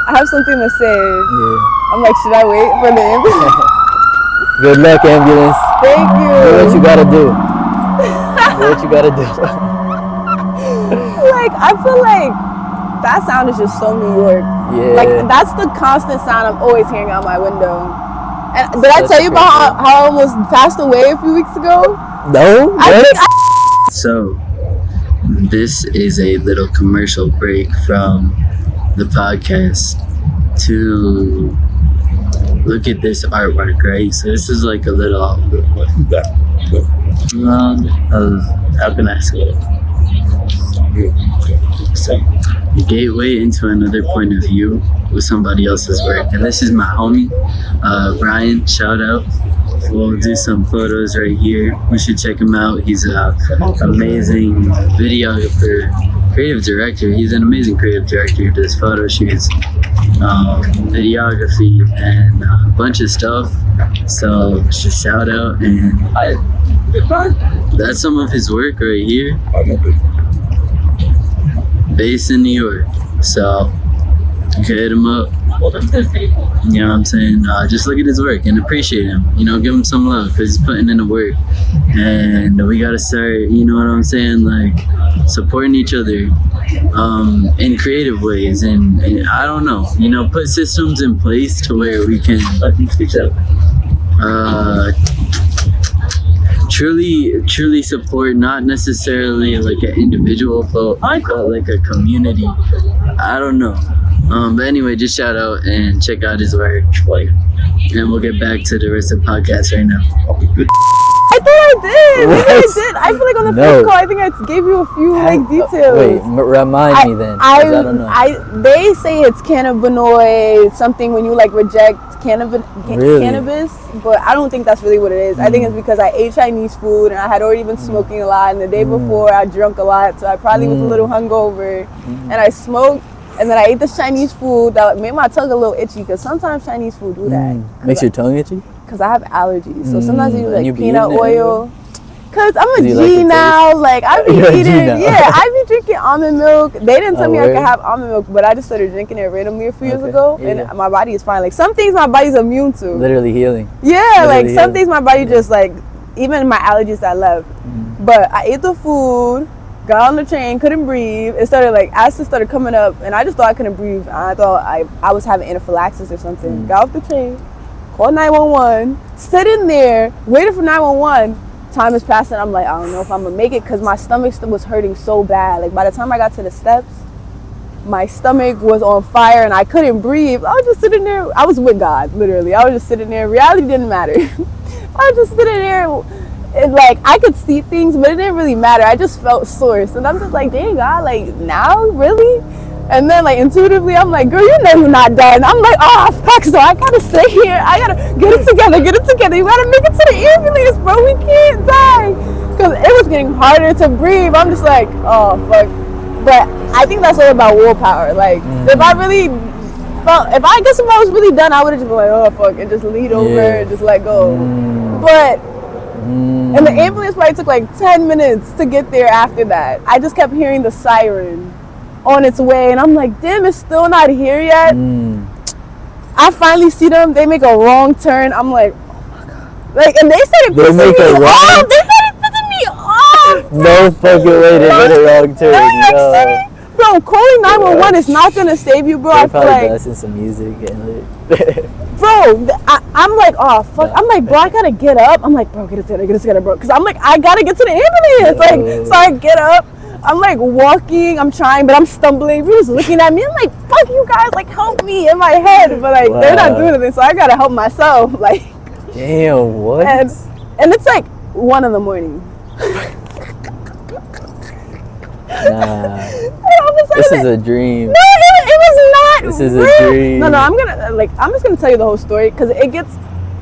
I have something to say. Yeah. I'm like, should I wait for the ambulance? Good luck, ambulance. Thank you. Do what you gotta do. Do what you gotta do. Like, I feel like that sound is just so New York. Yeah. Like, that's the constant sound I'm always hearing out my window. And did I tell you about how I almost passed away a few weeks ago? No. So, this is a little commercial break from the podcast to look at this artwork, right? So this is like a little, how can I say it? So, the gateway into another point of view with somebody else's work. And this is my homie, Brian, shout out. We'll do some photos right here. We should check him out. He's an amazing videographer, creative director. He's an amazing creative director. He does photo shoots, videography, and a bunch of stuff. So just shout out. And that's some of his work right here. Based in New York. So you can hit him up. You know what I'm saying? Just look at his work and appreciate him. You know, give him some love, because he's putting in the work. And we gotta start, you know what I'm saying, like supporting each other in creative ways. And I don't know, you know, put systems in place to where we can truly support, not necessarily like an individual, but like a community. I don't know. But anyway, just shout out and check out his work. And we'll get back to the rest of the podcast right now. I thought I did. Maybe I did. I feel like on the first call, I think I gave you a few like details. Wait, remind me then. I don't know. They say it's cannabinoid, something when you like reject cannabis, but I don't think that's really what it is. I think it's because I ate Chinese food and I had already been smoking a lot, and the day before I drank a lot, so I probably was a little hungover, and I smoked And then I ate this Chinese food that made my tongue a little itchy because sometimes Chinese food do that. Makes your tongue itchy? Because I have allergies. So sometimes you do like you be peanut eating it, oil. Because I'm a you G like the now. Like, I be You're a G eating. now. Yeah, I be drinking almond milk. They didn't tell me I word? could have almond milk, but I just started drinking it randomly a few years ago. Yeah, And yeah. my body is fine. Like, some things my body's immune to. Literally healing. Yeah, Literally like some healing. things my body just like, even my allergies I left. But I ate the food, got on the train, couldn't breathe. It started like, acid started coming up, and I just thought I couldn't breathe. I thought I was having anaphylaxis or something. Got off the train, called 911, sitting there, waiting for 911. Time is passing. I'm like, I don't know if I'm gonna make it because my stomach was hurting so bad. Like, by the time I got to the steps, my stomach was on fire and I couldn't breathe. I was just sitting there. I was with God, literally. I was just sitting there. Reality didn't matter. I was just sitting there and like I could see things, but it didn't really matter. I just felt source, and I'm just like, dang God, like now, really? And then like intuitively, I'm like, girl, you know you're not done. I'm like, oh fuck, so I gotta stay here. I gotta get it together. You gotta make it to the ambulance, bro. We can't die. Because it was getting harder to breathe. I'm just like, oh fuck. But I think that's all about willpower. Like, if I really felt, if I was really done, I would have just been like, oh fuck, and just lead over and just let go. But and the ambulance probably took like 10 minutes to get there after that. I just kept hearing the siren on its way, and I'm like, damn, it's still not here yet. I finally see them. They make a wrong turn. I'm like, oh my god. Like, and they started pissing me off. They started pissing me off. No fucking way they made a wrong turn. No. Bro, calling 911 is not gonna save you, bro. I feel like blasting some music and bro, I'm like, oh fuck. I'm like, bro, I gotta get up. I'm like, bro, get it together, bro. Because I'm like, I gotta get to the ambulance. Like, so I get up. I'm like walking. I'm trying, but I'm stumbling. Everyone's looking at me. I'm like, fuck you guys. Like, help me in my head. But like, they're not doing anything, so I gotta help myself. Like, damn, what? And it's like 1 a.m. Nah. This is a dream. No, it was not. This is real. a dream. No, I'm just gonna tell you the whole story because it gets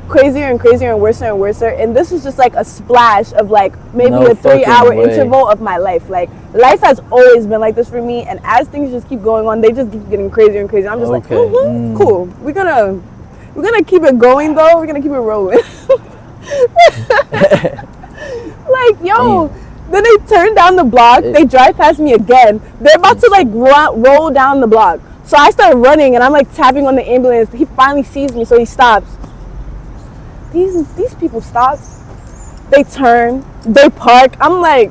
crazier and crazier and worser. And this is just like a splash of like maybe a 3-hour interval of my life. Like, life has always been like this for me, and as things just keep going on, they just keep getting crazier and crazier. I'm just like, cool. We're gonna keep it going though. We're gonna keep it rolling. Like, yo. Then they turn down the block. They drive past me again. They're about to like roll down the block. So I start running and I'm like tapping on the ambulance. He finally sees me, so he stops. These people stop. They turn. They park. I'm like,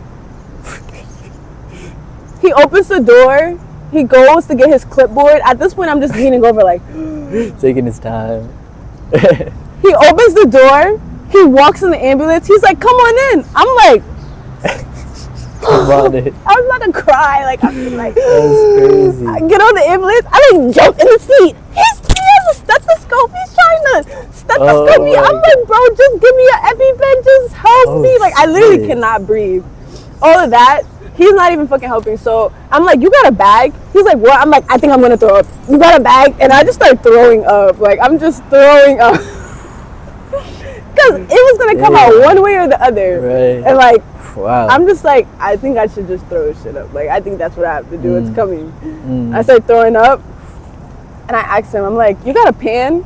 he opens the door. He goes to get his clipboard. At this point, I'm just leaning over like, taking his time. He opens the door. He walks in the ambulance. He's like, come on in. I'm like, I was about to cry. Like, I'm just like, that's crazy. I get on the ambulance. I like jump in the seat. He has a stethoscope. He's trying to stethoscope me. I'm like, bro, just give me an EpiPen. Just help me. Like, I literally cannot breathe. All of that. He's not even fucking helping. So I'm like, you got a bag? He's like, what? I'm like, I think I'm gonna throw up. You got a bag? And I just start throwing up. Like, I'm just throwing up. Because it was gonna come out one way or the other. Right. And like, wow. I'm just like, I think I should just throw shit up. Like, I think that's what I have to do. It's coming. I start throwing up, and I asked him, I'm like, you got a pan?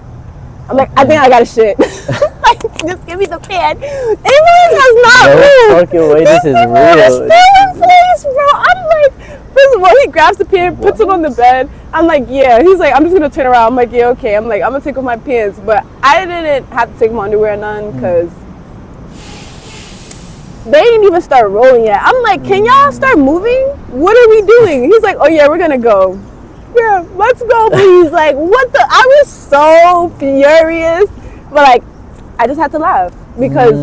I'm like, I think I got a shit. Like, just give me the pan. Ambulance has not moved. Fucking way, this is real. Still in place, bro. I'm like, first of all, he grabs the pan, puts it on the bed. I'm like, yeah. He's like, I'm just gonna turn around. I'm like, yeah, okay. I'm like, I'm gonna take off my pants, but I didn't have to take my underwear or none because they didn't even start rolling yet. I'm like, can y'all start moving? What are we doing? He's like, oh yeah, we're gonna go. Yeah, let's go, please. Like, what the? I was so furious, but like, I just had to laugh because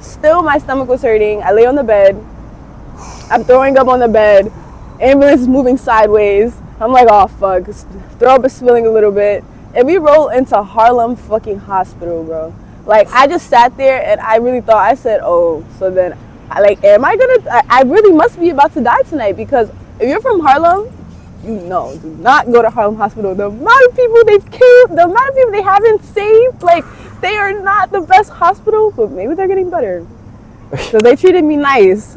still my stomach was hurting. I lay on the bed. I'm throwing up on the bed. Ambulance is moving sideways. I'm like, oh fuck. Throw up is spilling a little bit. And we roll into Harlem fucking hospital, bro. Like, I just sat there and I really thought, I said, oh, so then, I really must be about to die tonight because if you're from Harlem, you know, do not go to Harlem Hospital. The amount of people they've killed, the amount of people they haven't saved, like, they are not the best hospital, but maybe they're getting better. So they treated me nice.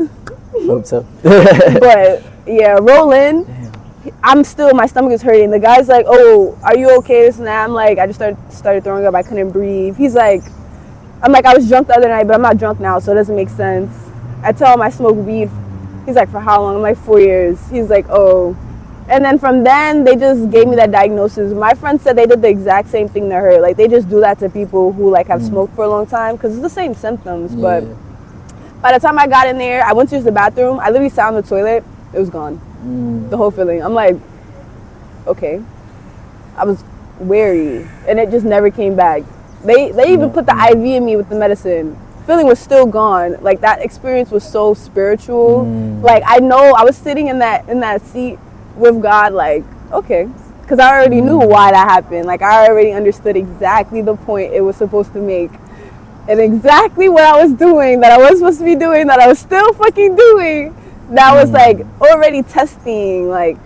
Hope so. But, yeah, roll in. Damn. my stomach is hurting. The guy's like, oh, are you okay? This and that. I'm like, I just started throwing up. I couldn't breathe. He's like, I'm like, I was drunk the other night, but I'm not drunk now, so it doesn't make sense. I tell him I smoke weed. He's like, for how long? I'm like, 4 years. He's like, oh. And then from then, they just gave me that diagnosis. My friend said they did the exact same thing to her. Like, they just do that to people who, like, have smoked for a long time, because it's the same symptoms. Yeah. But by the time I got in there, I went to use the bathroom. I literally sat on the toilet. It was gone. The whole feeling. I'm like, okay. I was wary, and it just never came back. They even put the IV in me with the medicine. Feeling was still gone. Like, that experience was so spiritual. Like, I know I was sitting in that seat with God, like, okay, because I already knew why that happened. Like, I already understood exactly the point it was supposed to make, and exactly what I was doing that I was supposed to be doing that I was still fucking doing. That was like already testing. Like,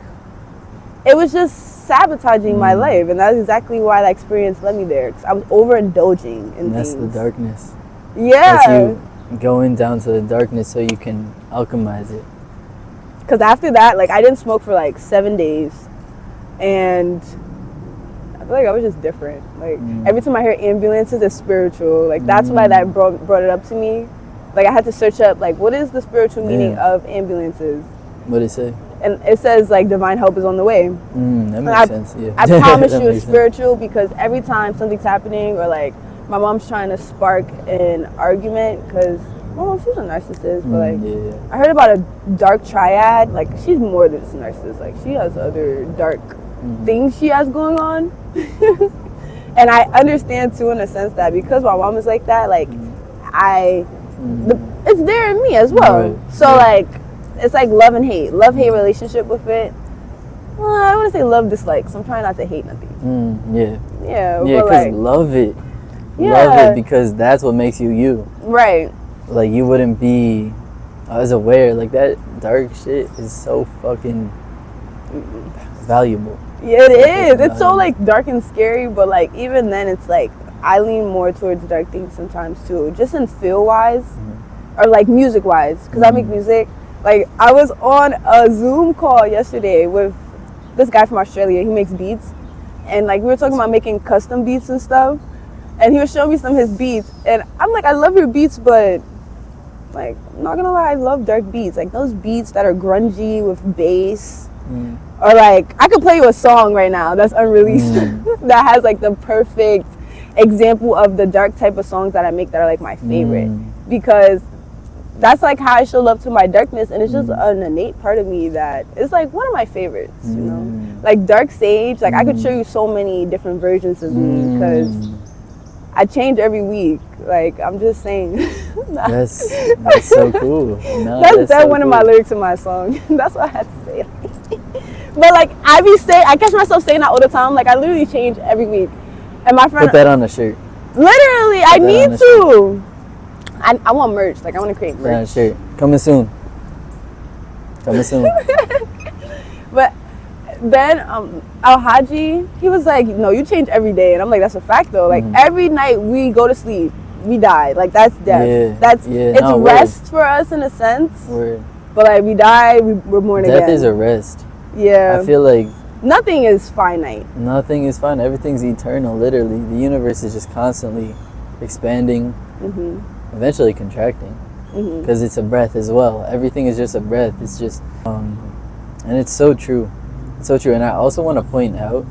it was just sabotaging my life, and that's exactly why that experience led me there. Because I was overindulging in That's things. the darkness. Yeah. That's you going down to the darkness so you can alchemize it. Because after that, like, I didn't smoke for like 7 days, and I feel like I was just different. Like, every time I hear ambulances, it's spiritual. Like, that's why that brought it up to me. Like, I had to search up, like, what is the spiritual meaning of ambulances? What did it say? And it says, like, divine help is on the way. That makes sense, yeah. I promise you it's makes sense. spiritual, because every time something's happening, or, like, my mom's trying to spark an argument, because my mom, she's a narcissist, but, like, I heard about a dark triad. Like, she's more than just a narcissist. Like, she has other dark things she has going on. And I understand, too, in a sense that because my mom is like that, like, it's there in me as well. Right. So, like, it's like love and hate. Love-hate relationship with it. Well, I want to say love-dislike, so I'm trying not to hate nothing. Yeah, Yeah, because but, like, love it. Yeah. Love it because that's what makes you you. right. Like, you wouldn't be as aware. Like, that dark shit is so fucking valuable. Yeah, it is. It's so, like, dark and scary, but, like, even then, it's like I lean more towards dark things sometimes too, just in feel-wise, or like music-wise, because I make music. Like, I was on a Zoom call yesterday with this guy from Australia. He makes beats, and, like, we were talking about making custom beats and stuff, and he was showing me some of his beats, and I'm like, I love your beats, but, like, I'm not gonna lie, I love dark beats, like those beats that are grungy with bass. Or, like, I could play you a song right now that's unreleased that has, like, the perfect example of the dark type of songs that I make that are, like, my favorite. Because that's, like, how I show love to my darkness, and it's just an innate part of me that is, like, one of my favorites, you know? Like, Dark Sage, like, I could show you so many different versions of me, because I change every week. Like, I'm just saying. That's so cool. No, that's so one of cool. my lyrics in my song. That's what I had to say. But, like, I catch myself saying that all the time. Like, I literally change every week. And my friend, Put that on a shirt. literally, I need to. I want merch. Like, I want to create Put that on a merch. shirt. Coming soon. Coming soon. But then Al-Haji, he was like, no, you change every day. And I'm like, that's a fact, though. Like, every night we go to sleep, we die. Like, that's death. It's rest for us in a sense. Word. But, like, we die, we're born again. Death is a rest. Yeah. I feel like nothing is finite. nothing is fine. Everything's eternal, literally. The universe is just constantly expanding, eventually contracting. Because it's a breath as well. Everything is just a breath. It's just, and it's so true. It's so true. And I also want to point out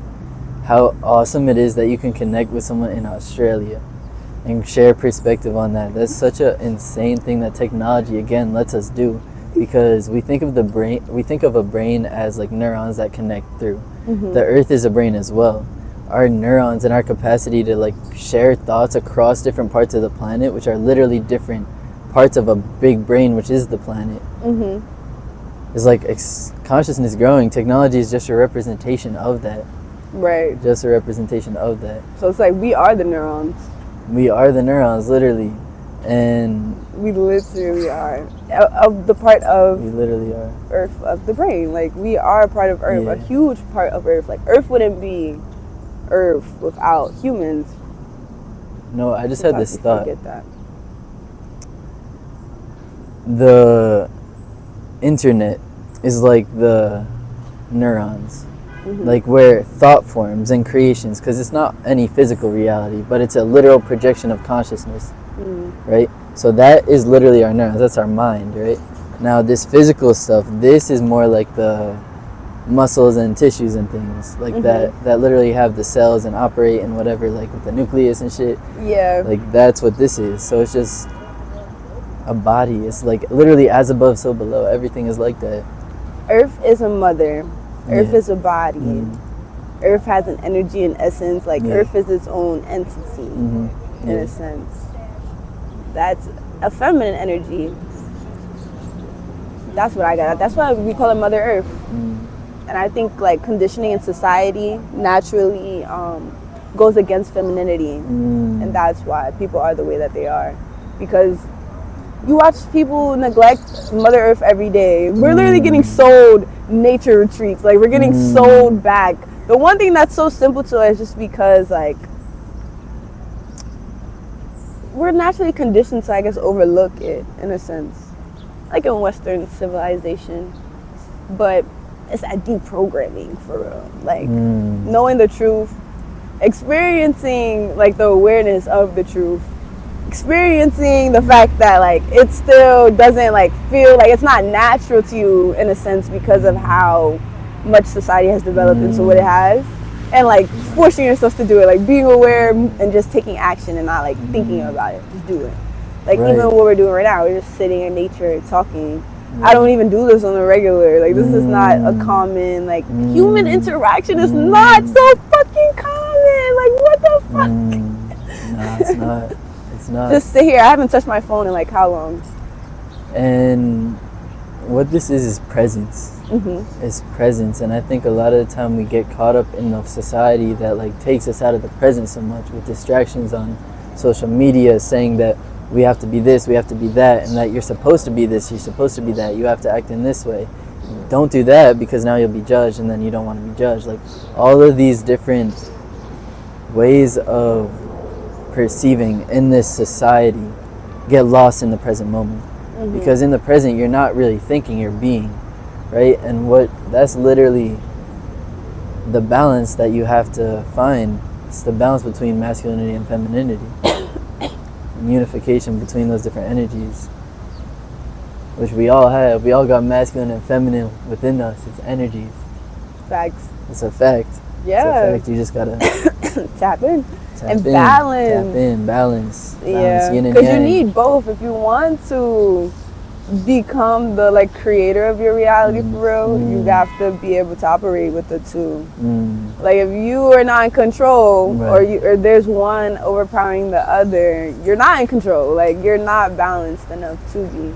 how awesome it is that you can connect with someone in Australia and share perspective on that. That's such an insane thing that technology, again, lets us do. Because we think of the brain, we think of a brain as like neurons that connect through. The earth is a brain as well. Our neurons and our capacity to like share thoughts across different parts of the planet, which are literally different parts of a big brain, which is the planet, is like consciousness growing. Technology is just a representation of that. Right. Just a representation of that. So it's like we are the neurons. We are the neurons, literally. And we literally are of the part of we literally are Earth, of the brain. Like, we are a part of Earth, a huge part of Earth. Like, Earth wouldn't be Earth without humans. No, I just had this thought. Forget that. The internet is like the neurons. Like where thought forms and creations, because it's not any physical reality, but it's a literal projection of consciousness, right? So that is literally our neurons. That's our mind, right? Now this physical stuff, this is more like the muscles and tissues and things like that literally have the cells and operate and whatever, like with the nucleus and shit. Yeah. Like that's what this is. So it's just a body. It's like literally as above, so below. Everything is like that. Earth is a mother. Earth is a body. Earth has an energy and essence. Like Earth is its own entity in a sense. That's a feminine energy. That's what I got. That's why we call it Mother Earth. And I think like conditioning in society naturally goes against femininity. And that's why people are the way that they are. Because you watch people neglect Mother Earth every day. We're literally getting sold nature retreats. Like, we're getting sold back. The one thing that's so simple to us is just because, like, we're naturally conditioned to, I guess, overlook it, in a sense. Like in Western civilization. But it's that deprogramming, for real. Like, knowing the truth, experiencing, like, the awareness of the truth, experiencing the fact that like it still doesn't like feel like it's not natural to you in a sense because of how much society has developed into what it has, and like forcing yourself to do it, like being aware and just taking action and not like thinking about it, just do it. Like even what we're doing right now, we're just sitting in nature talking. I don't even do this on a regular. Like this is not a common like human interaction is not so fucking common. Like what the fuck? No, it's not. Not. Just sit here. I haven't touched my phone in like how long? And what this is presence. It's presence. And I think a lot of the time we get caught up in the society that like takes us out of the present so much with distractions on social media saying that we have to be this, we have to be that, and that you're supposed to be this, you're supposed to be that, you have to act in this way. Don't do that because now you'll be judged and then you don't want to be judged. Like all of these different ways of perceiving in this society get lost in the present moment, because in the present you're not really thinking, you're being, right? And that's literally the balance that you have to find. It's the balance between masculinity and femininity and unification between those different energies, which we all have. We all got masculine and feminine within us. It's energies. Facts. It's a fact. Yeah. It's a fact. You just gotta tap in. And balance. Yeah, because you need both if you want to become the like creator of your reality for real. You have to be able to operate with the two. Like if you are not in control, or there's one overpowering the other, you're not in control. Like you're not balanced enough to be.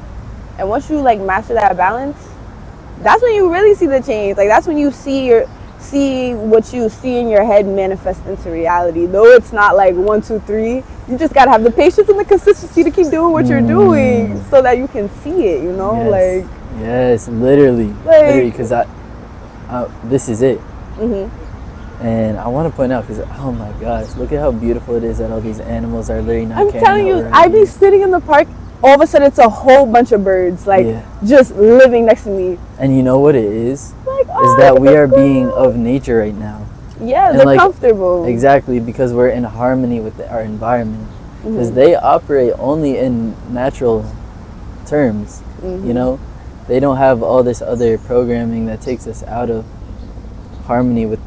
And once you like master that balance, that's when you really see the change. Like that's when you see what you see in your head manifest into reality. Though it's not like 1, 2, 3. You just gotta have the patience and the consistency to keep doing what you're doing, so that you can see it. You know, yes, literally, because this is it. And I want to point out, because oh my gosh, look at how beautiful it is that all these animals are literally not. I'm telling you, I be sitting in the park. All of a sudden, it's a whole bunch of birds, just living next to me. And you know what it is? Is that we are being of nature right now. Yeah, they're comfortable. Exactly, because we're in harmony with our environment. Because they operate only in natural terms, you know? They don't have all this other programming that takes us out of harmony with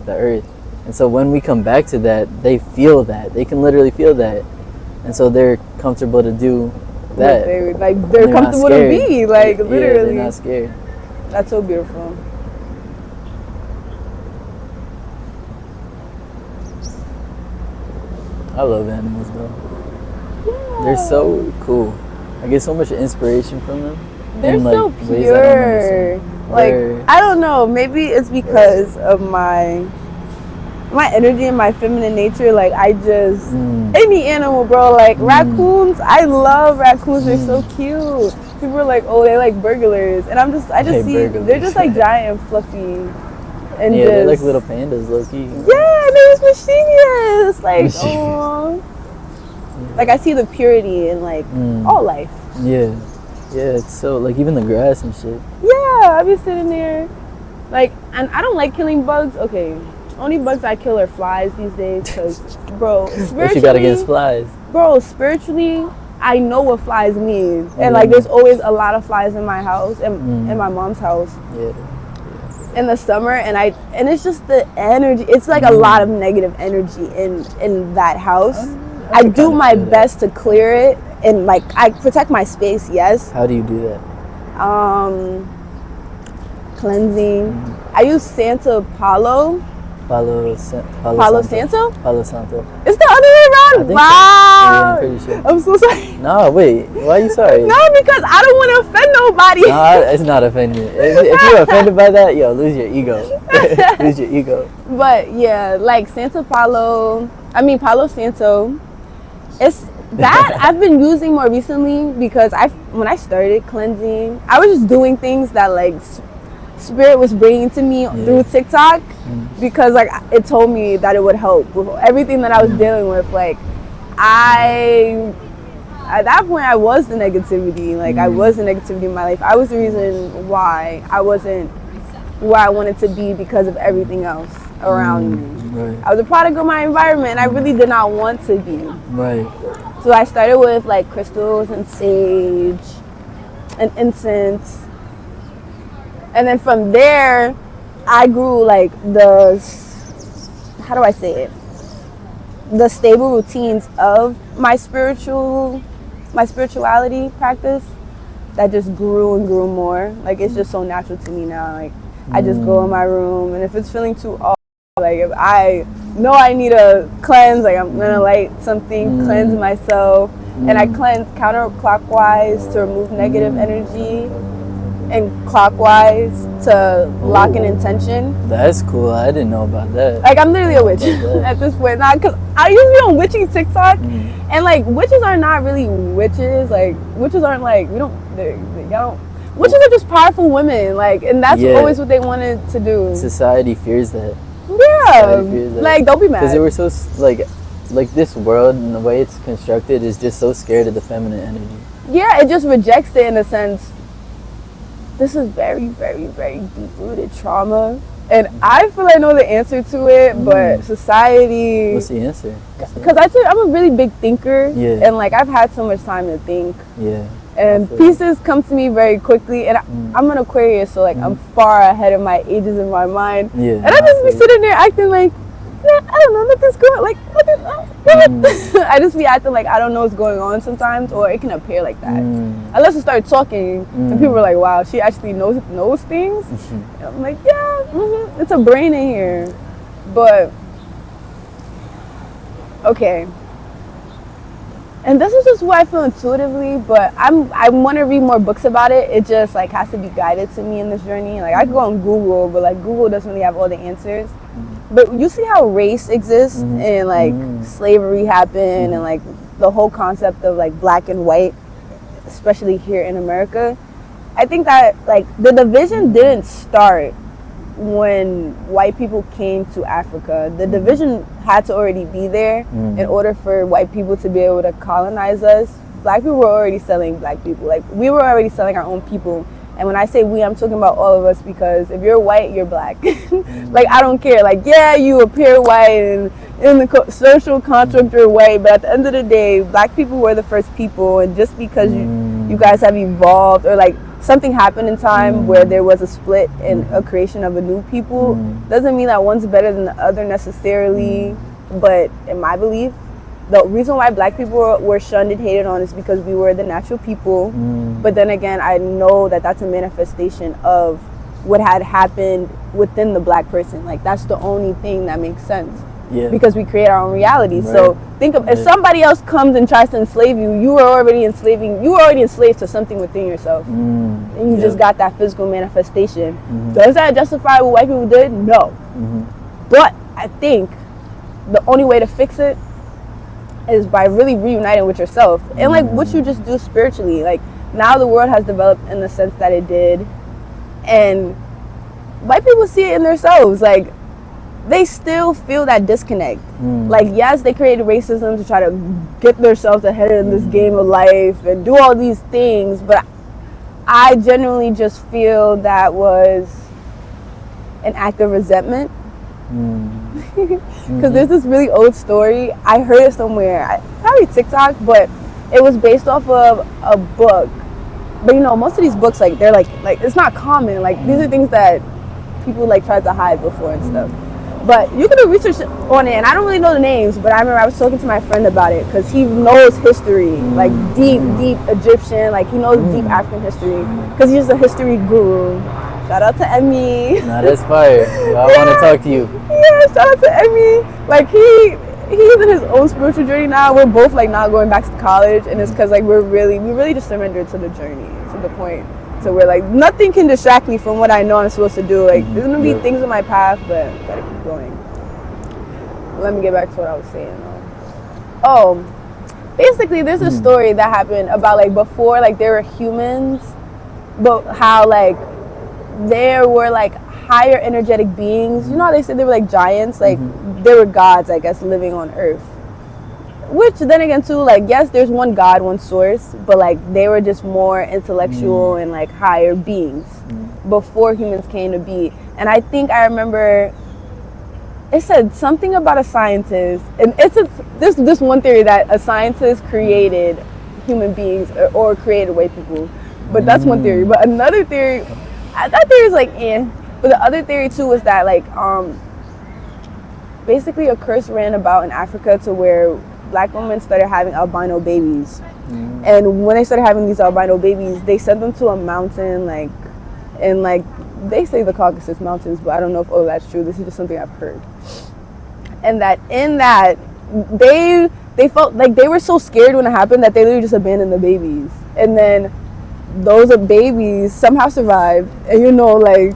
the earth. And so when we come back to that, they feel that. They can literally feel that. And so they're comfortable to do that. They're comfortable to be, literally. Yeah, they're not scared. That's so beautiful. I love animals though. Yeah. They're so cool. I get so much inspiration from them. They're so pure. I don't know. Maybe it's because of my energy and my feminine nature. Like I just any animal, bro. Like raccoons. I love raccoons. They're so cute. People are like, oh, they like burglars, and I just see they're just like giant and fluffy. And they're like little pandas, low key. Yeah, they're just mischievous. Like, oh, like I see the purity in like all life. Yeah, it's so like even the grass and shit. Yeah, I be sitting there, Like, and I don't like killing bugs. Okay, only bugs I kill are flies these days. Cause, bro, What you got against flies? Bro, spiritually, I know what flies mean, and like, there's always a lot of flies in my house and in my mom's house. Yeah. In the summer, and it's just the energy. It's like a lot of negative energy in that house. I do my best to clear it, and like I protect my space. Yes. How do you do that? Cleansing. I use Santa Palo. Palo Santo? Palo Santo. It's the other way around. So. Wow. Yeah, I'm pretty sure. I'm so sorry. No, wait. Why are you sorry? No, because I don't want to offend nobody. No, it's not offending. If you're offended by that, yo, lose your ego. Lose your ego. But yeah, like Palo Santo. It's that I've been using more recently because when I started cleansing, I was just doing things that like Spirit was bringing to me through TikTok because like it told me that it would help with everything that I was dealing with. Like at that point I was the negativity. Like I was the negativity in my life. I was the reason why I wasn't where I wanted to be because of everything else around me. Right. I was a product of my environment and I really did not want to be. Right. So I started with like crystals and sage and incense. And then from there, I grew like the stable routines of my spirituality practice that just grew and grew more. Like it's just so natural to me now. Like I just go in my room, and if it's feeling too off, like if I know I need a cleanse, like I'm gonna light something, cleanse myself, and I cleanse counterclockwise to remove negative energy, and clockwise to lock in intention. That's cool. I didn't know about that. Like I'm literally a witch at this point. Now, cause I used to be on witching TikTok, and like witches are not really witches. Like witches aren't like witches are just powerful women. Like, and that's always what they wanted to do. Society fears that. Yeah, like don't be mad. Because they were so like this world and the way it's constructed is just so scared of the feminine energy. Yeah, it just rejects it in a sense. This is very, very, very deep-rooted trauma, and I feel I know the answer to it, but society. What's the answer? Because I'm a really big thinker, and like I've had so much time to think. Yeah. And pieces come to me very quickly, and I'm an Aquarius, so like I'm far ahead of my ages in my mind. Yeah. And I just be sitting there acting like, I don't know, nothing's going. Like, I just be acting like I don't know what's going on sometimes, or it can appear like that. Unless I start talking, and people are like, "Wow, she actually knows things." And I'm like, "Yeah, it's a brain in here." But okay. And this is just what I feel intuitively, but I want to read more books about it. It just like has to be guided to me in this journey. Like I go on Google, but like Google doesn't really have all the answers. But you see how race exists and like slavery happened and like the whole concept of like black and white, especially here in America. I think that like the division didn't start when white people came to Africa. The division had to already be there in order for white people to be able to colonize us. Black people were already selling black people. Like we were already selling our own people. And when I say we, I'm talking about all of us, because if you're white, you're black. Like I don't care. Like yeah, you appear white and in the social construct you're white, but at the end of the day, black people were the first people. And just because you guys have evolved, or like something happened in time where there was a split and a creation of a new people, doesn't mean that one's better than the other necessarily. But in my belief, the reason why black people were shunned and hated on is because we were the natural people. But then again, I know that that's a manifestation of what had happened within the black person. Like that's the only thing that makes sense. Yeah. Because we create our own reality. Right. So think of if somebody else comes and tries to enslave you, you were already enslaved to something within yourself. And you just got that physical manifestation. Does that justify what white people did? No. But I think the only way to fix it is by really reuniting with yourself. And like what you just do spiritually. Like now the world has developed in the sense that it did. And white people see it in themselves. Like they still feel that disconnect. Like yes, they created racism to try to get themselves ahead in this game of life and do all these things, but I genuinely just feel that was an act of resentment. Mm-hmm. Because there's this really old story. I heard it somewhere, probably TikTok, but it was based off of a book. But you know, most of these books, like they're like it's not common. Like these are things that people like tried to hide before and stuff. But you can do research on it, and I don't really know the names, but I remember I was talking to my friend about it because he knows history, like deep Egyptian, like he knows deep African history because he's just a history guru. Shout out to Emmy. Nah, that's fire. I want to talk to you. Yeah, shout out to Emmy. Like he's in his own spiritual journey now. We're both like not going back to college, and it's because like we really just surrendered to the journey, to the point. So we're like, nothing can distract me from what I know I'm supposed to do. Like, there's gonna be things in my path, but I gotta keep going. Let me get back to what I was saying. Oh, basically, there's a story that happened about like before, like there were humans, but how like there were like higher energetic beings. You know how they said they were like giants? Like they were gods, I guess, living on Earth. Which then again too, like yes, there's one God, one source, but like they were just more intellectual and like higher beings before humans came to be. And I think I remember it said something about a scientist, and there's this one theory that a scientist created human beings or created white people, but that's one theory. But another theory, that theory is like but the other theory too was that like basically a curse ran about in Africa to where Black women started having albino babies. And when they started having these albino babies, they sent them to a mountain, like, and like, they say the Caucasus Mountains, but I don't know if that's true. This is just something I've heard. And that in that, they felt like they were so scared when it happened that they literally just abandoned the babies. And then those babies somehow survived. And you know, like,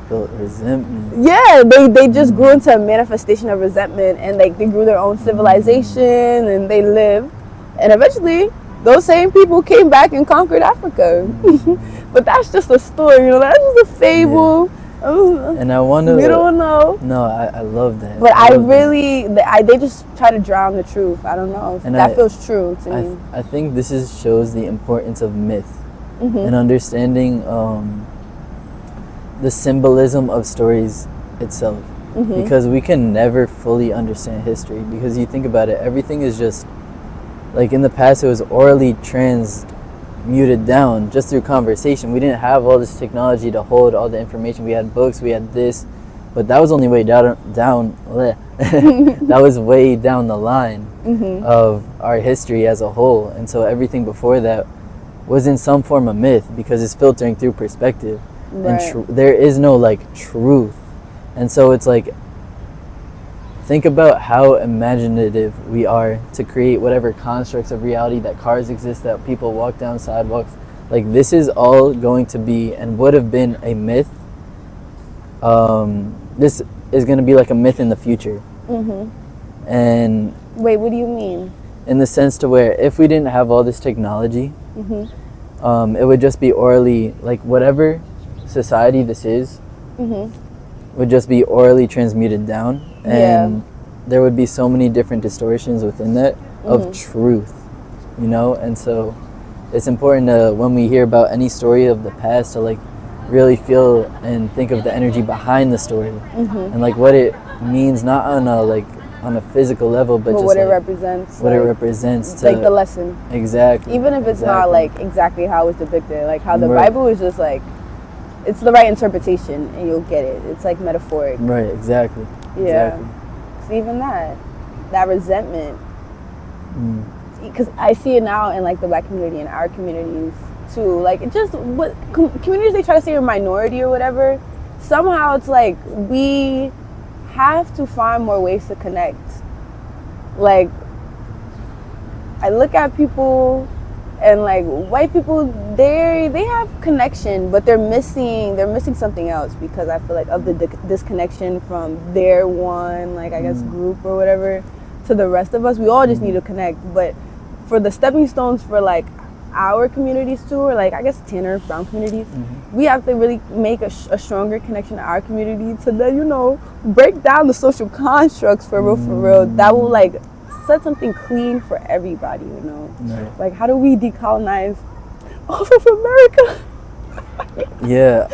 resentment. Yeah, they just grew into a manifestation of resentment, and like they grew their own civilization and they lived, and eventually those same people came back and conquered Africa. But that's just a story, you know, that's just a fable. And I wonder, we don't know. No, I love that. But they just try to drown the truth. I don't know if that feels true to me. I think this shows the importance of myth and understanding the symbolism of stories itself, because we can never fully understand history, because you think about it, everything is just like in the past it was orally transmuted down just through conversation. We didn't have all this technology to hold all the information. We had books, we had this, but that was only way down that was way down the line of our history as a whole. And so everything before that was in some form of myth, because it's filtering through perspective. Right. And there is no like truth. And so it's like, think about how imaginative we are to create whatever constructs of reality, that cars exist, that people walk down sidewalks. Like, this is all going to be and would have been a myth. This is going to be like a myth in the future. And wait, what do you mean? In the sense to where if we didn't have all this technology, it would just be orally, like whatever society this is would just be orally transmuted down, and there would be so many different distortions within that of truth, you know. And so it's important to, when we hear about any story of the past, to like really feel and think of the energy behind the story and like what it means, not on a physical level, but just what like it represents. What it represents to, like the lesson. Exactly. Even if it's not like exactly how it's depicted, like how the Bible is just like, it's the right interpretation and you'll get it. It's like metaphoric. Right, exactly. Yeah. Exactly. So even that resentment, because I see it now in like the Black community and our communities too. Like, it just, what communities they try to say are minority or whatever, somehow it's like we have to find more ways to connect. Like, I look at people and like white people, they have connection, but they're missing something else, because I feel like of the disconnection from their one, like I guess group or whatever, to the rest of us. We all just need to connect. But for the stepping stones for like our communities too, or like I guess Tanner Brown communities, we have to really make a stronger connection to our community to then, you know, break down the social constructs for real, that will like set something clean for everybody, you know. Right. Like, how do we decolonize all of America? Yeah.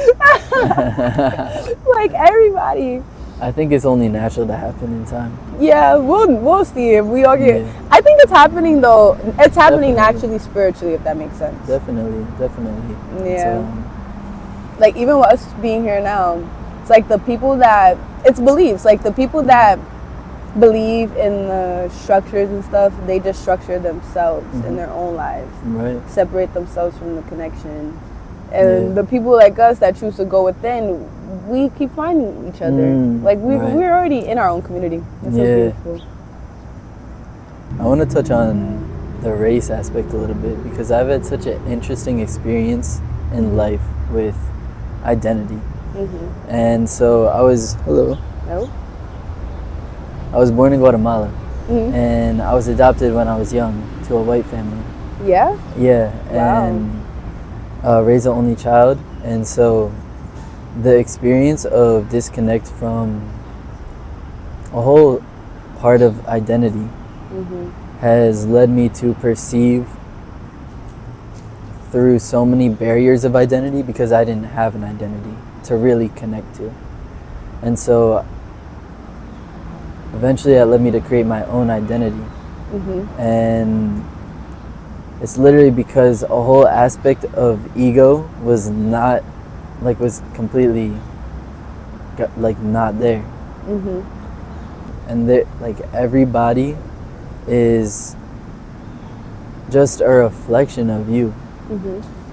Like everybody. I think it's only natural to happen in time. Yeah, we'll see if we all get. Yeah. I think it's happening though. It's happening Definitely. naturally, spiritually, if that makes sense. Definitely. Yeah. Like even with us being here now, it's like the people that it's beliefs. Like the people that believe in the structures and stuff, they just structure themselves in their own lives. Right. Separate themselves from the connection. And Yeah. the people like us that choose to go within, we keep finding each other. Like right. we're already in our own community. That's so Yeah. beautiful. I want to touch on the race aspect a little bit because I've had such an interesting experience in life with identity. And so I was Oh. I was born in Guatemala, Mhm. and I was adopted when I was young to a white family. Yeah. Yeah, Wow. and raised an only child, and so the experience of disconnect from a whole part of identity has led me to perceive through so many barriers of identity because I didn't have an identity to really connect to. And so eventually that led me to create my own identity. And it's literally because a whole aspect of ego was not, like, was completely, like, not there. And there, like, everybody is just a reflection of you.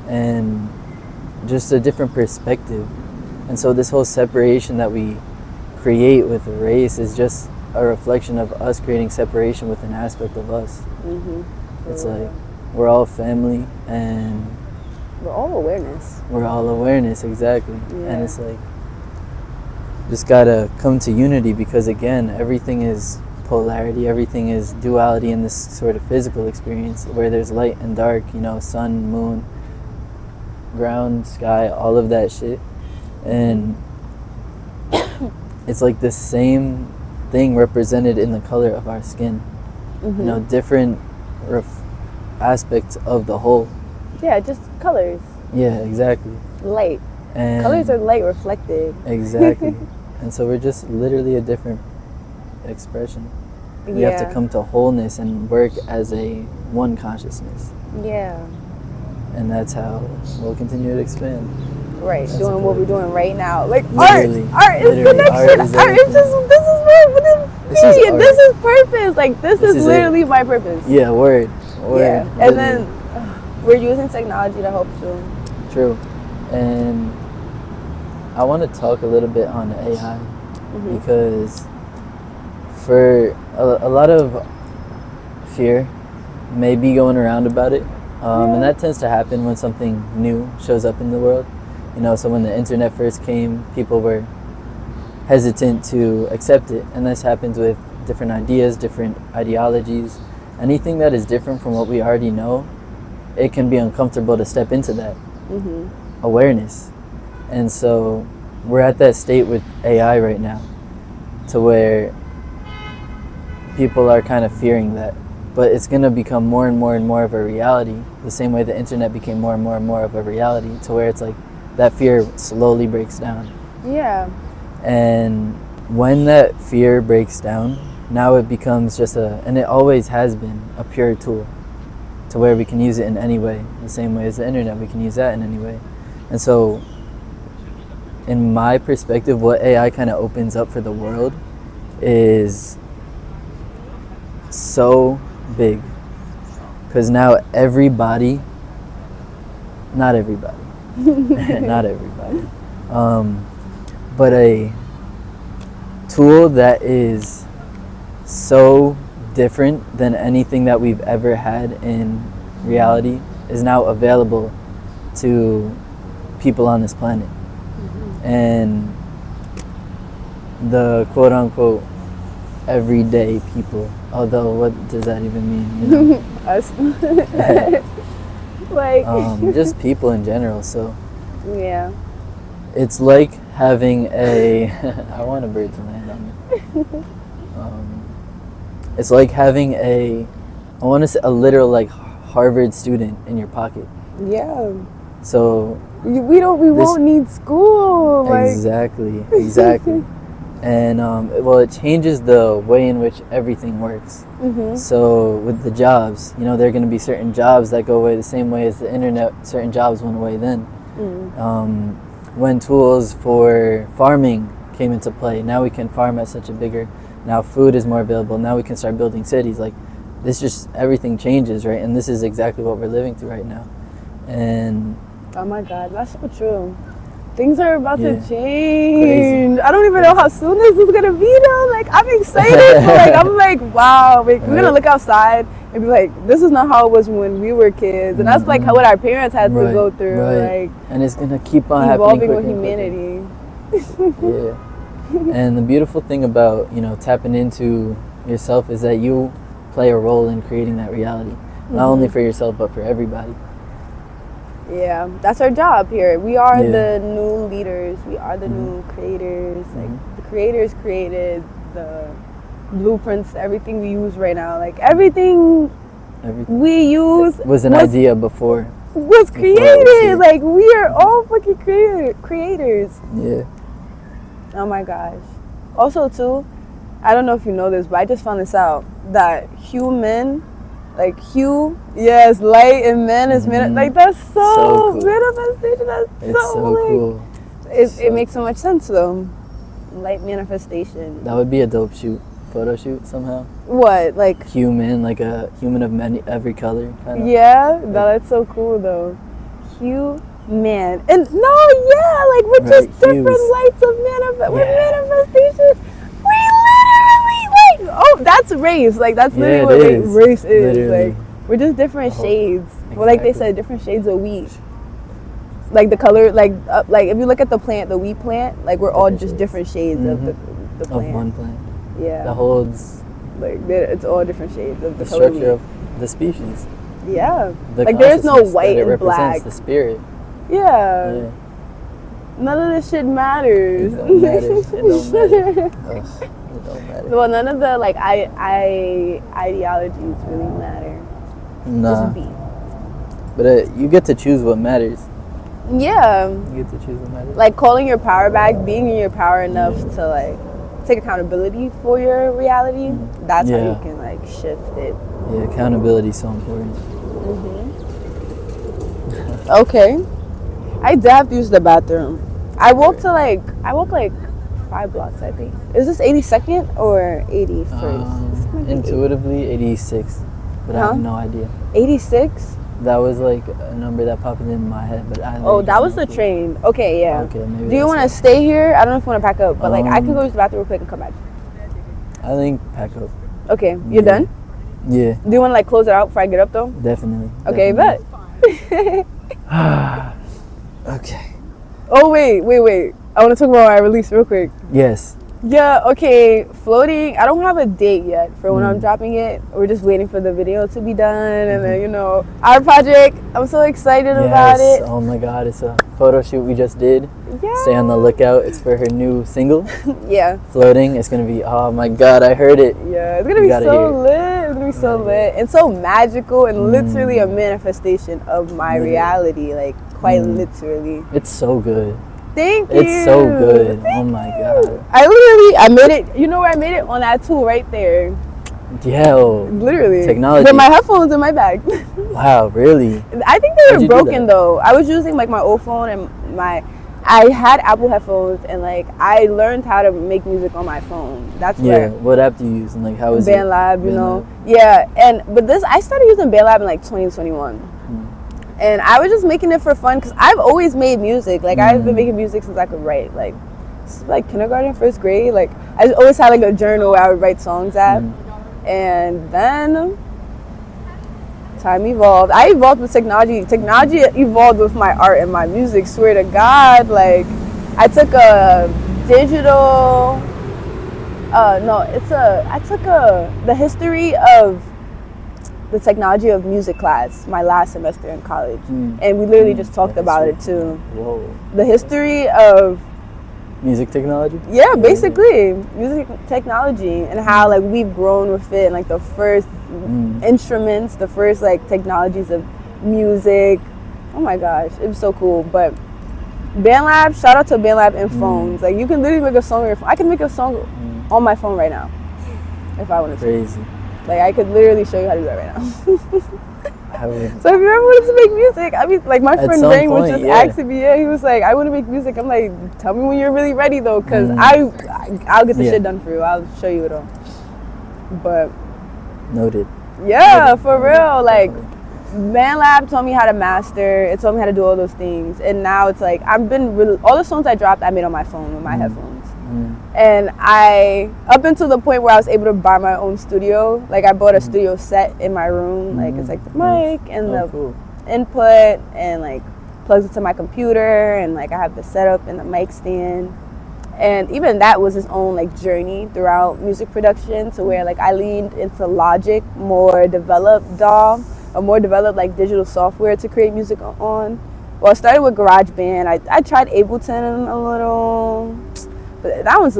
And just a different perspective. And so this whole separation that we create with race is just a reflection of us creating separation with an aspect of us. It's like we're all family and we're all awareness. We're all awareness, exactly. Yeah. And it's like just gotta come to unity because again, everything is polarity, everything is duality in this sort of physical experience where there's light and dark, you know, sun, moon, ground, sky, all of that shit. And it's like the same thing represented in the color of our skin. You know, different aspects of the whole. Yeah, just colors. Yeah, exactly. Light. And Colors are light reflected. exactly. And so we're just literally a different expression. We have to come to wholeness and work as a one consciousness. Yeah. And that's how we'll continue to expand. Right, That's doing what we're doing right now. Like Literally. art is Literally, connection. art is Art is just, this is what This is period. art. This is purpose. Like this This is is literally my purpose. Yeah, word. Yeah. And Literally. then we're using technology to help too. True. And I want to talk a little bit on AI because for a lot of fear may be going around about it. And that tends to happen when something new shows up in the world. You know, so when the internet first came, people were hesitant to accept it. And this happens with different ideas, different ideologies. Anything that is different from what we already know, it can be uncomfortable to step into that awareness. And so we're at that state with AI right now to where people are kind of fearing that. But it's going to become more and more and more of a reality, the same way the internet became more and more and more of a reality, to where it's like that fear slowly breaks down. Yeah. And when that fear breaks down, now it becomes just and it always has been, a pure tool to where we can use it in any way. The same way as the internet, we can use that in any way. And so, in my perspective, what AI kind of opens up for the world is so big. Because now everybody, not everybody, not everybody, but a tool that is so different than anything that we've ever had in reality is now available to people on this planet. And the quote unquote everyday people, although what does that even mean, you know? Us. Like just people in general. So yeah. it's like having a I want a bird to land on me. It's like having I want to say a literal like Harvard student in your pocket. Yeah. So we won't need school. Like. exactly. And well, it changes the way in which everything works. Mm-hmm. So with the jobs, you know, there are going to be certain jobs that go away the same way as the internet. Certain jobs went away then. When tools for farming came into play, now we can farm at such a bigger. Now food is more available. Now we can start building cities. Like this, just everything changes, right? And this is exactly what we're living through right now. And oh my God, that's so true. Things are about to change. Crazy. I don't even know how soon this is gonna be though. Like I'm excited. But like I'm like, wow. Like, we're gonna look outside and be like, this is not how it was when we were kids. And that's like what our parents had to go through. Like, and it's gonna keep on evolving happening. with humanity. Yeah. And the beautiful thing about, you know, tapping into yourself is that you play a role in creating that reality, not only for yourself but for everybody. Yeah, that's our job here. We are the new leaders. We are the new creators. Like the creators created the blueprints, everything we use right now. Like everything we use was an idea before. Was created. Like we are all fucking creators. Yeah. Oh my gosh. Also too, I don't know if you know this, but I just found this out that human. Like hue, yes, light and man is like that's so cool. manifestation. That's It's so like, cool. It makes so much sense though. Light manifestation. That would be a dope photo shoot somehow. What, like human, like a human of every color kind of. Yeah, no, that's so cool though. Hue, man, and like we're just different lights of manifestation. We literally that's race. Like that's literally what race is. Literally. Like we're just different shades. Exactly. Well, like they said, different shades of wheat. Like the color, like if you look at the plant, the wheat plant, like we're all just different shades of the plant. Of one plant. Yeah. That holds. Like it's all different shades of the structure color of the species. Yeah. Like there's no white and black. The spirit. Yeah. None of this shit matters. It don't matter. It don't matter. It don't matter. Well, none of the like ideologies really matter. Nah. Just be. But you get to choose what matters. Yeah. You get to choose what matters. Like calling your power back, being in your power enough to like take accountability for your reality. That's how you can like shift it. Yeah, accountability is so important. Okay. I did have to use the bathroom. I walked like 5 blocks, I think. Is this 82nd or 81st? Intuitively 86, but I have no idea. 86? That was like a number that popped in my head, but I. Oh, that was the train. Okay, yeah. Okay, maybe. Do you want to stay here? I don't know if you want to pack up, but like I can go to the bathroom real quick and come back. I think pack up. Okay, you're done? Yeah. Do you want to like close it out before I get up though? Definitely. Okay, bet. Okay. Oh wait. I want to talk about my release real quick. Yes. Yeah, okay. Floating. I don't have a date yet for when I'm dropping it. We're just waiting for the video to be done. And then, our project. I'm so excited about it. Oh my God. It's a photo shoot we just did. Yeah. Stay on the lookout. It's for her new single. Yeah. Floating. It's going to be, oh my God, I heard it. Yeah, it's going to be so lit. It's going to be so lit. And so magical and literally a manifestation of my reality. Like, quite literally. It's so good. Thank you. It's so good. Oh my God. I made it. You know where I made it? On that tool right there. Yeah. Literally. Technology. With my headphones in my bag. Wow, really? I think they were broken though. I was using like my old phone and I had Apple headphones and like I learned how to make music on my phone. That's where. What app do you use and like how is it? BandLab, you know. Yeah, but I started using BandLab in like 2021. And I was just making it for fun because I've always made music. Like I've been making music since I could write. Like kindergarten, first grade. Like I always had like a journal where I would write songs at. And then time evolved. I evolved with technology. Technology evolved with my art and my music. Swear to God. Like I took a digital. The history of the technology of music class my last semester in college, and we literally just talked about it too. Whoa. The history of music technology. Yeah, basically music technology and how like we've grown with it, and like the first instruments, the first like technologies of music. oh my gosh, it was so cool. But BandLab, shout out to BandLab and phones. Like, you can literally make a song on your phone. I can make a song on my phone right now if I wanted to. Crazy. Like, I could literally show you how to do that right now. So if you ever wanted to make music, I mean, like, my friend Rain was just asking me, he was like, I want to make music. I'm like, tell me when you're really ready, though, because I'll get the shit done for you. I'll show you it all. But noted. Yeah, for real. Like, BandLab taught me how to master. It taught me how to do all those things. And now it's like, all the songs I dropped, I made on my phone with my headphones. And up until the point where I was able to buy my own studio, like, I bought a studio set in my room. Like, it's like the mic and the input, and like plugs into my computer, and like I have the setup and the mic stand. And even that was its own like journey throughout music production, to where like I leaned into Logic, more developed like digital software to create music on. Well, I started with GarageBand. I tried Ableton a little, but that one's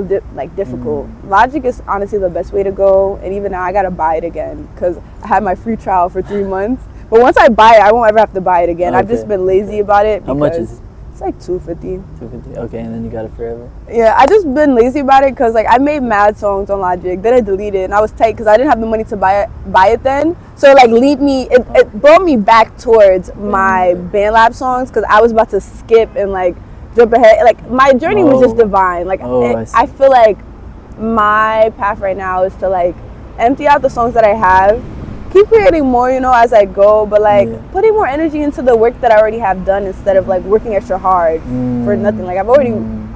difficult. Logic is honestly the best way to go, and even now I gotta buy it again because I had my free trial for 3 months. But once I buy it, I won't ever have to buy it again. I've just been lazy about it. How much is it? It's like $250. $250. Okay, and then you got it forever. Yeah, I just been lazy about it because like I made mad songs on Logic, then I deleted it, and I was tight because I didn't have the money to buy it then. So like it brought me back towards my BandLab songs because I was about to skip and like jump ahead. Like my journey was just divine. Like I feel like my path right now is to like empty out the songs that I have, keep creating more, as I go, but like putting more energy into the work that I already have done instead of like working extra hard for nothing. Like I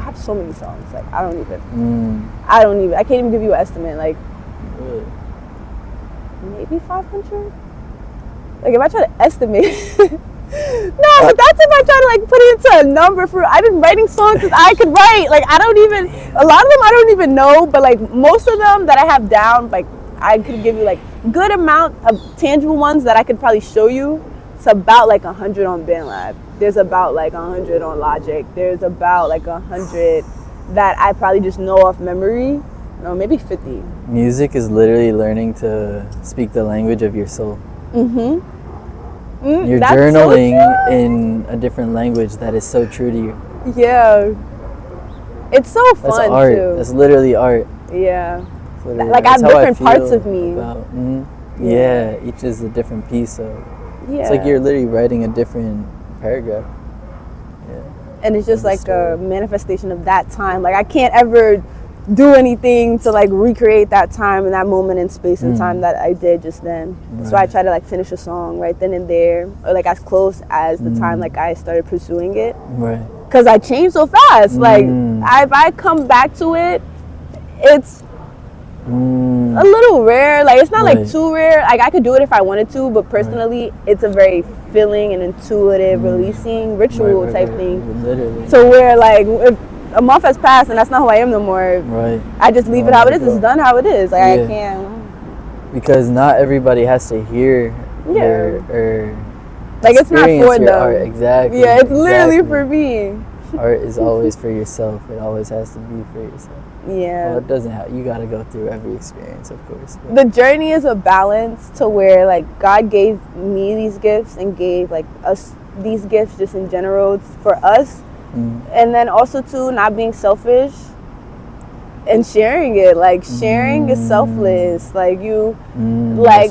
have so many songs. Like I can't even give you an estimate. Like maybe 500. Like if I try to estimate, no, but that's if I try to like put it into a number. I've been writing songs since I could write. Like a lot of them I don't even know, but like most of them that I have down, like I could give you like good amount of tangible ones that I could probably show you. It's about like 100 on BandLab. There's about like 100 on Logic. There's about like 100 that I probably just know off memory. No, maybe 50. Music is literally learning to speak the language of your soul. You're journaling in a different language that is so true to you. Yeah. It's so fun, That's art. too. That's literally art. Yeah. Literally. Like I have different parts of me. Yeah, each is a different piece. So it's like you're literally writing a different paragraph. Yeah. And it's just like a manifestation of that time. Like I can't ever do anything to like recreate that time and that moment in space and time that I did just then. Right. So I try to like finish a song right then and there, or like as close as the time like I started pursuing it. Right. Because I changed so fast. Like if I come back to it, it's a little rare. Like it's not like too rare. Like I could do it if I wanted to, but personally it's a very feeling and intuitive releasing ritual type thing. Literally. To where like if a month has passed and that's not who I am no more. Right. I just leave it how it is. It's done how it is. Like I can't. Because not everybody has to hear or like it's not for them. Art. Exactly. Yeah, it's literally for me. Art is always for yourself. It always has to be for yourself. Yeah. Well, it doesn't have. You gotta go through every experience, of course. But the journey is a balance to where like God gave me these gifts and gave like us these gifts just in general for us. And then also too, not being selfish and sharing it. Like sharing is selfless. Like you, like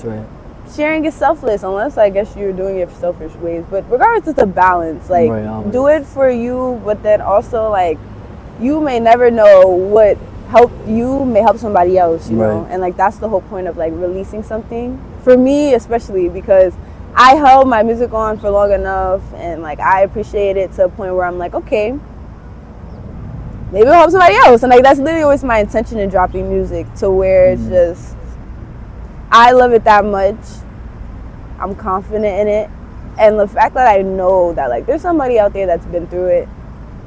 sharing is selfless unless I guess you're doing it for selfish ways. But regardless, it's a balance. Like do it for you, but then also like you may never know what may help somebody else. You know, and like that's the whole point of like releasing something for me, especially because I held my music on for long enough, and like I appreciate it to a point where I'm like, okay, maybe it'll help somebody else. And like that's literally always my intention in dropping music, to where it's just I love it that much. I'm confident in it, and the fact that I know that like there's somebody out there that's been through it,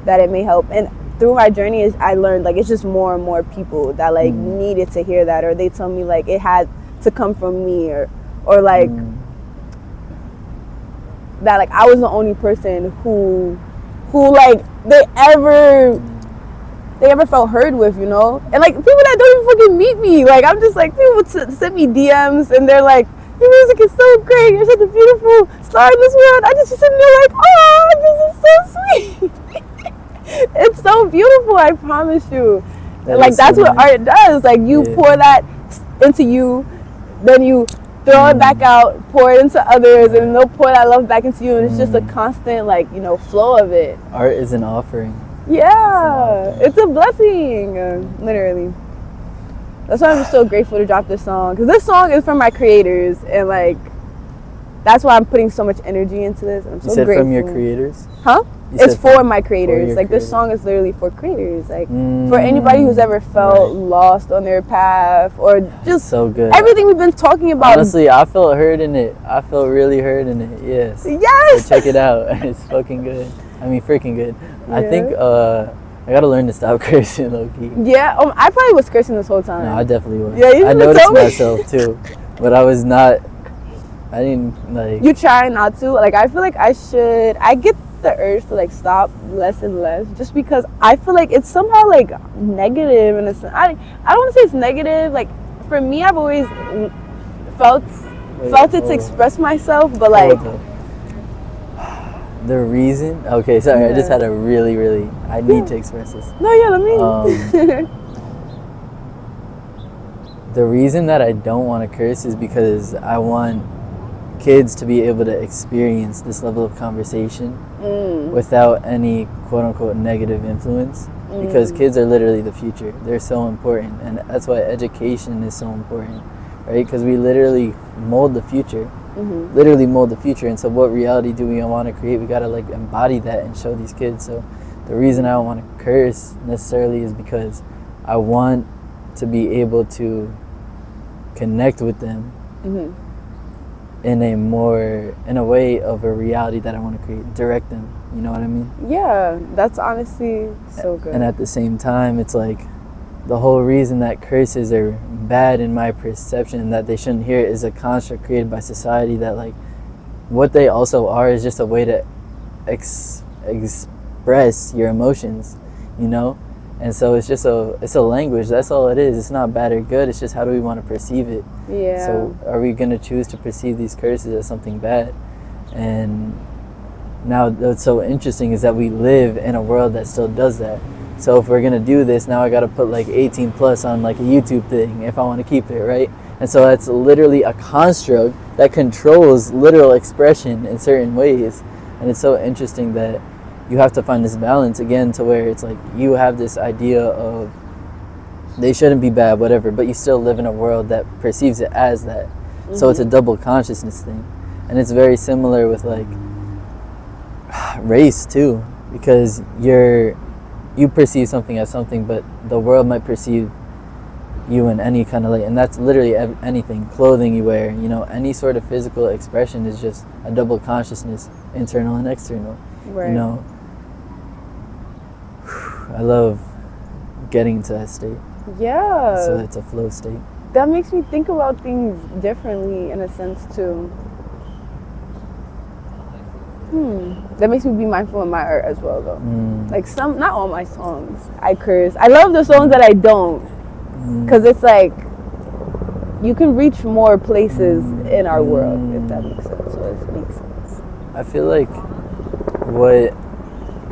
that it may help. And through my journey, I learned like it's just more and more people that like needed to hear that, or they tell me like it had to come from me, or like. That like I was the only person who like they ever felt heard with, and like people that don't even fucking meet me, like I'm just like people send me DMs and they're like Your music is so great. You're such a beautiful star in this world. I just sitting there like, oh, this is so sweet. It's so beautiful, I promise you. That's what art does. Like, you pour that into you, then you throw it back out, pour it into others, and they'll pour that love back into you, and it's just a constant, flow of it. Art is an offering. Yeah, it's a blessing, literally. That's why I'm so grateful to drop this song, because this song is from my creators, and that's why I'm putting so much energy into this. And I'm so grateful. From your creators? Huh? It's for my creators. This song is literally for creators. For anybody who's ever felt lost on their path, or just so good. Everything we've been talking about. Honestly, I felt heard in it. I felt really heard in it. Yes. Yes. So check it out. It's fucking good. I mean, freaking good. Yeah. I think I gotta learn to stop cursing, low key. Yeah. I probably was cursing this whole time. No, I definitely was. Yeah, I noticed myself too, but I was not. I didn't like. You try not to. I feel like I should. I get the urge to stop less and less, just because I feel like it's somehow negative, and I don't want to say it's negative. For me, I've always felt it to express myself, but the reason. Okay, sorry, yeah. I just had a really. I need to express this. No, yeah, let me. The reason that I don't want to curse is because I want kids to be able to experience this level of conversation without any quote-unquote negative influence, because kids are literally the future. They're so important, and that's why education is so important, right? Because we literally mold the future. And so what reality do we want to create? We got to embody that and show these kids. So the reason I don't want to curse necessarily is because I want to be able to connect with them in a way of a reality that I want to create, direct them, you know what I mean? Yeah, that's honestly so good. And at the same time, it's the whole reason that curses are bad in my perception, that they shouldn't hear it, is a construct created by society that what they also are is just a way to express your emotions, you know? And so it's just it's a language. That's all it is. It's not bad or good. It's just how do we want to perceive it. Yeah. So are we going to choose to perceive these curses as something bad? And now what's so interesting is that we live in a world that still does that. So if we're going to do this, now I got to put 18 plus on a YouTube thing if I want to keep it, right? And so that's literally a construct that controls literal expression in certain ways. And it's so interesting that you have to find this balance again, to where it's you have this idea of they shouldn't be bad, whatever, but you still live in a world that perceives it as that. So it's a double consciousness thing. And it's very similar with race too, because you perceive something as something, but the world might perceive you in any kind of and that's literally anything. Clothing you wear, any sort of physical expression is just a double consciousness, internal and external. Right. I love getting to that state. Yeah. So it's a flow state. That makes me think about things differently in a sense too. That makes me be mindful in my art as well though. Not all my songs I curse. I love the songs that I don't, because it's you can reach more places in our world, if that makes sense. So it makes sense. I feel what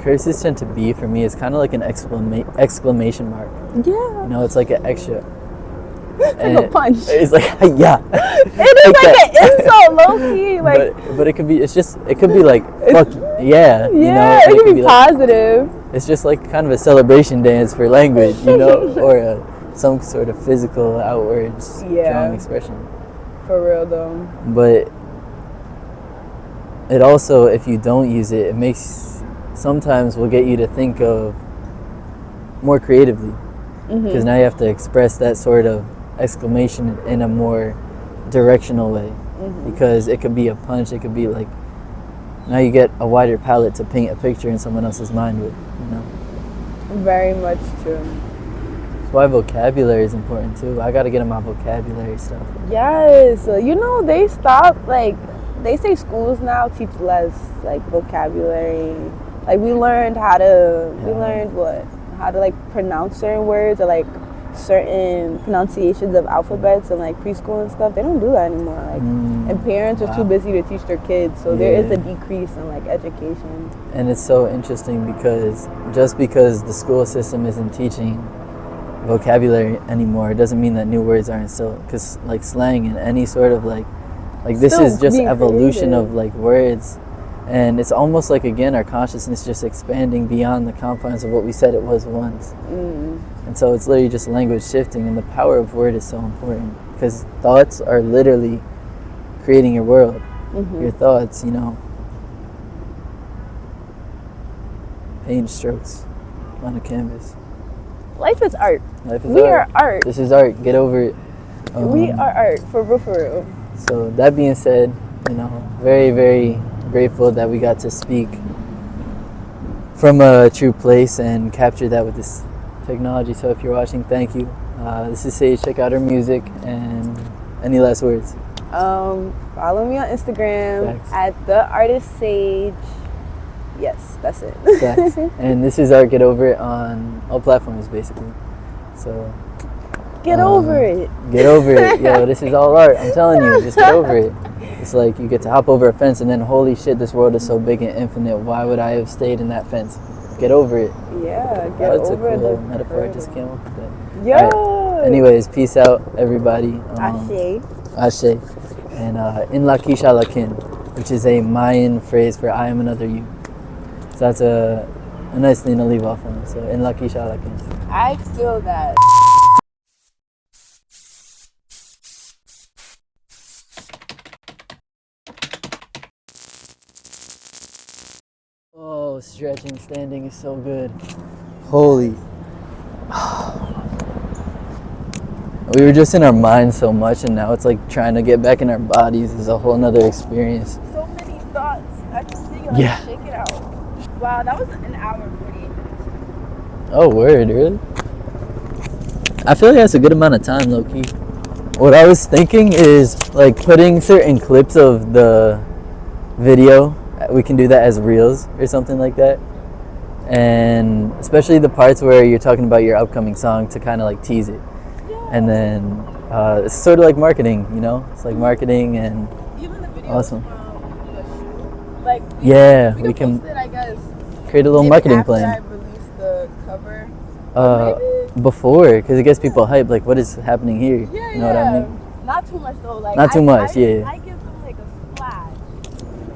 curses tend to be for me is kind of an exclamation mark. Yeah. It's an extra. It's a punch. It's yeah. It is an insult, low key. But it could be. It could be fuck yeah. Yeah. It could be positive. It's just kind of a celebration dance for language, or some sort of physical outward strong expression. For real though. But it also, if you don't use it, it makes sometimes will get you to think of more creatively, because now you have to express that sort of exclamation in a more directional way, because it could be a punch, it could be now you get a wider palette to paint a picture in someone else's mind with, Very much true. That's why vocabulary is important too. I got to get in my vocabulary stuff. Yes. They stop, they say schools now teach less vocabulary. We learned how to, how to pronounce certain words, or certain pronunciations of alphabets and like preschool and stuff. They don't do that anymore. Like, and parents are too busy to teach their kids, so there is a decrease in like education. And it's so interesting because just because the school system isn't teaching vocabulary anymore, it doesn't mean that new words aren't still, because like slang and any sort of like this Still is just being evolution created. of like words, and it's almost like, again, our consciousness just expanding beyond the confines of what we said it was once. And so it's literally just language shifting, and the power of word is so important because thoughts are literally creating your world. Your thoughts, you know, paint strokes on a canvas. Life is art. Life is We art. are art. This is art. Get over it. We are art, for real, for real. So that being said, you know, very, very grateful that we got to speak from a true place and capture that with this technology. So if you're watching, thank you. This is Sage. Check out her music. And any last words? Follow me on Instagram Facts. at the artist Sage. Yes, that's it. Facts. And this is Art. Get over it on all platforms, basically. So Get over it. get over it. Yo, this is all art. I'm telling you, just get over it. It's like you get to hop over a fence and then, holy shit, this world is so big and infinite. Why would I have stayed in that fence? Get over it. Yeah, get That's a over cool the little metaphor. I just came up with that. Yeah. All right. Anyways, peace out, everybody. Ashe. Ashe. And in la kisha lakin, which is a Mayan phrase for I am another you. So that's a nice thing to leave off on. So in la kisha lakin. I feel that. Oh, stretching, standing is so good. Holy. We were just in our minds so much, and now it's like trying to get back in our bodies is a whole nother experience. So many thoughts. I just think like Yeah. shake it out. Wow, that was an hour and 48 minutes. Oh, word, really? I feel like that's a good amount of time, low key. What I was thinking is like putting certain clips of the video. We can do that as reels or something like that. And especially the parts where you're talking about your upcoming song to kind of like tease it. And then it's sort of like marketing, you know? It's like marketing and Even the videos awesome. from the shoot. Like, Yeah, we we can can post it, I guess. create a little Maybe marketing after plan. I release the cover. Before, because it gets people hyped, like what is happening here? Yeah, You know what I mean? Not too much though. Like Not too much, yeah. I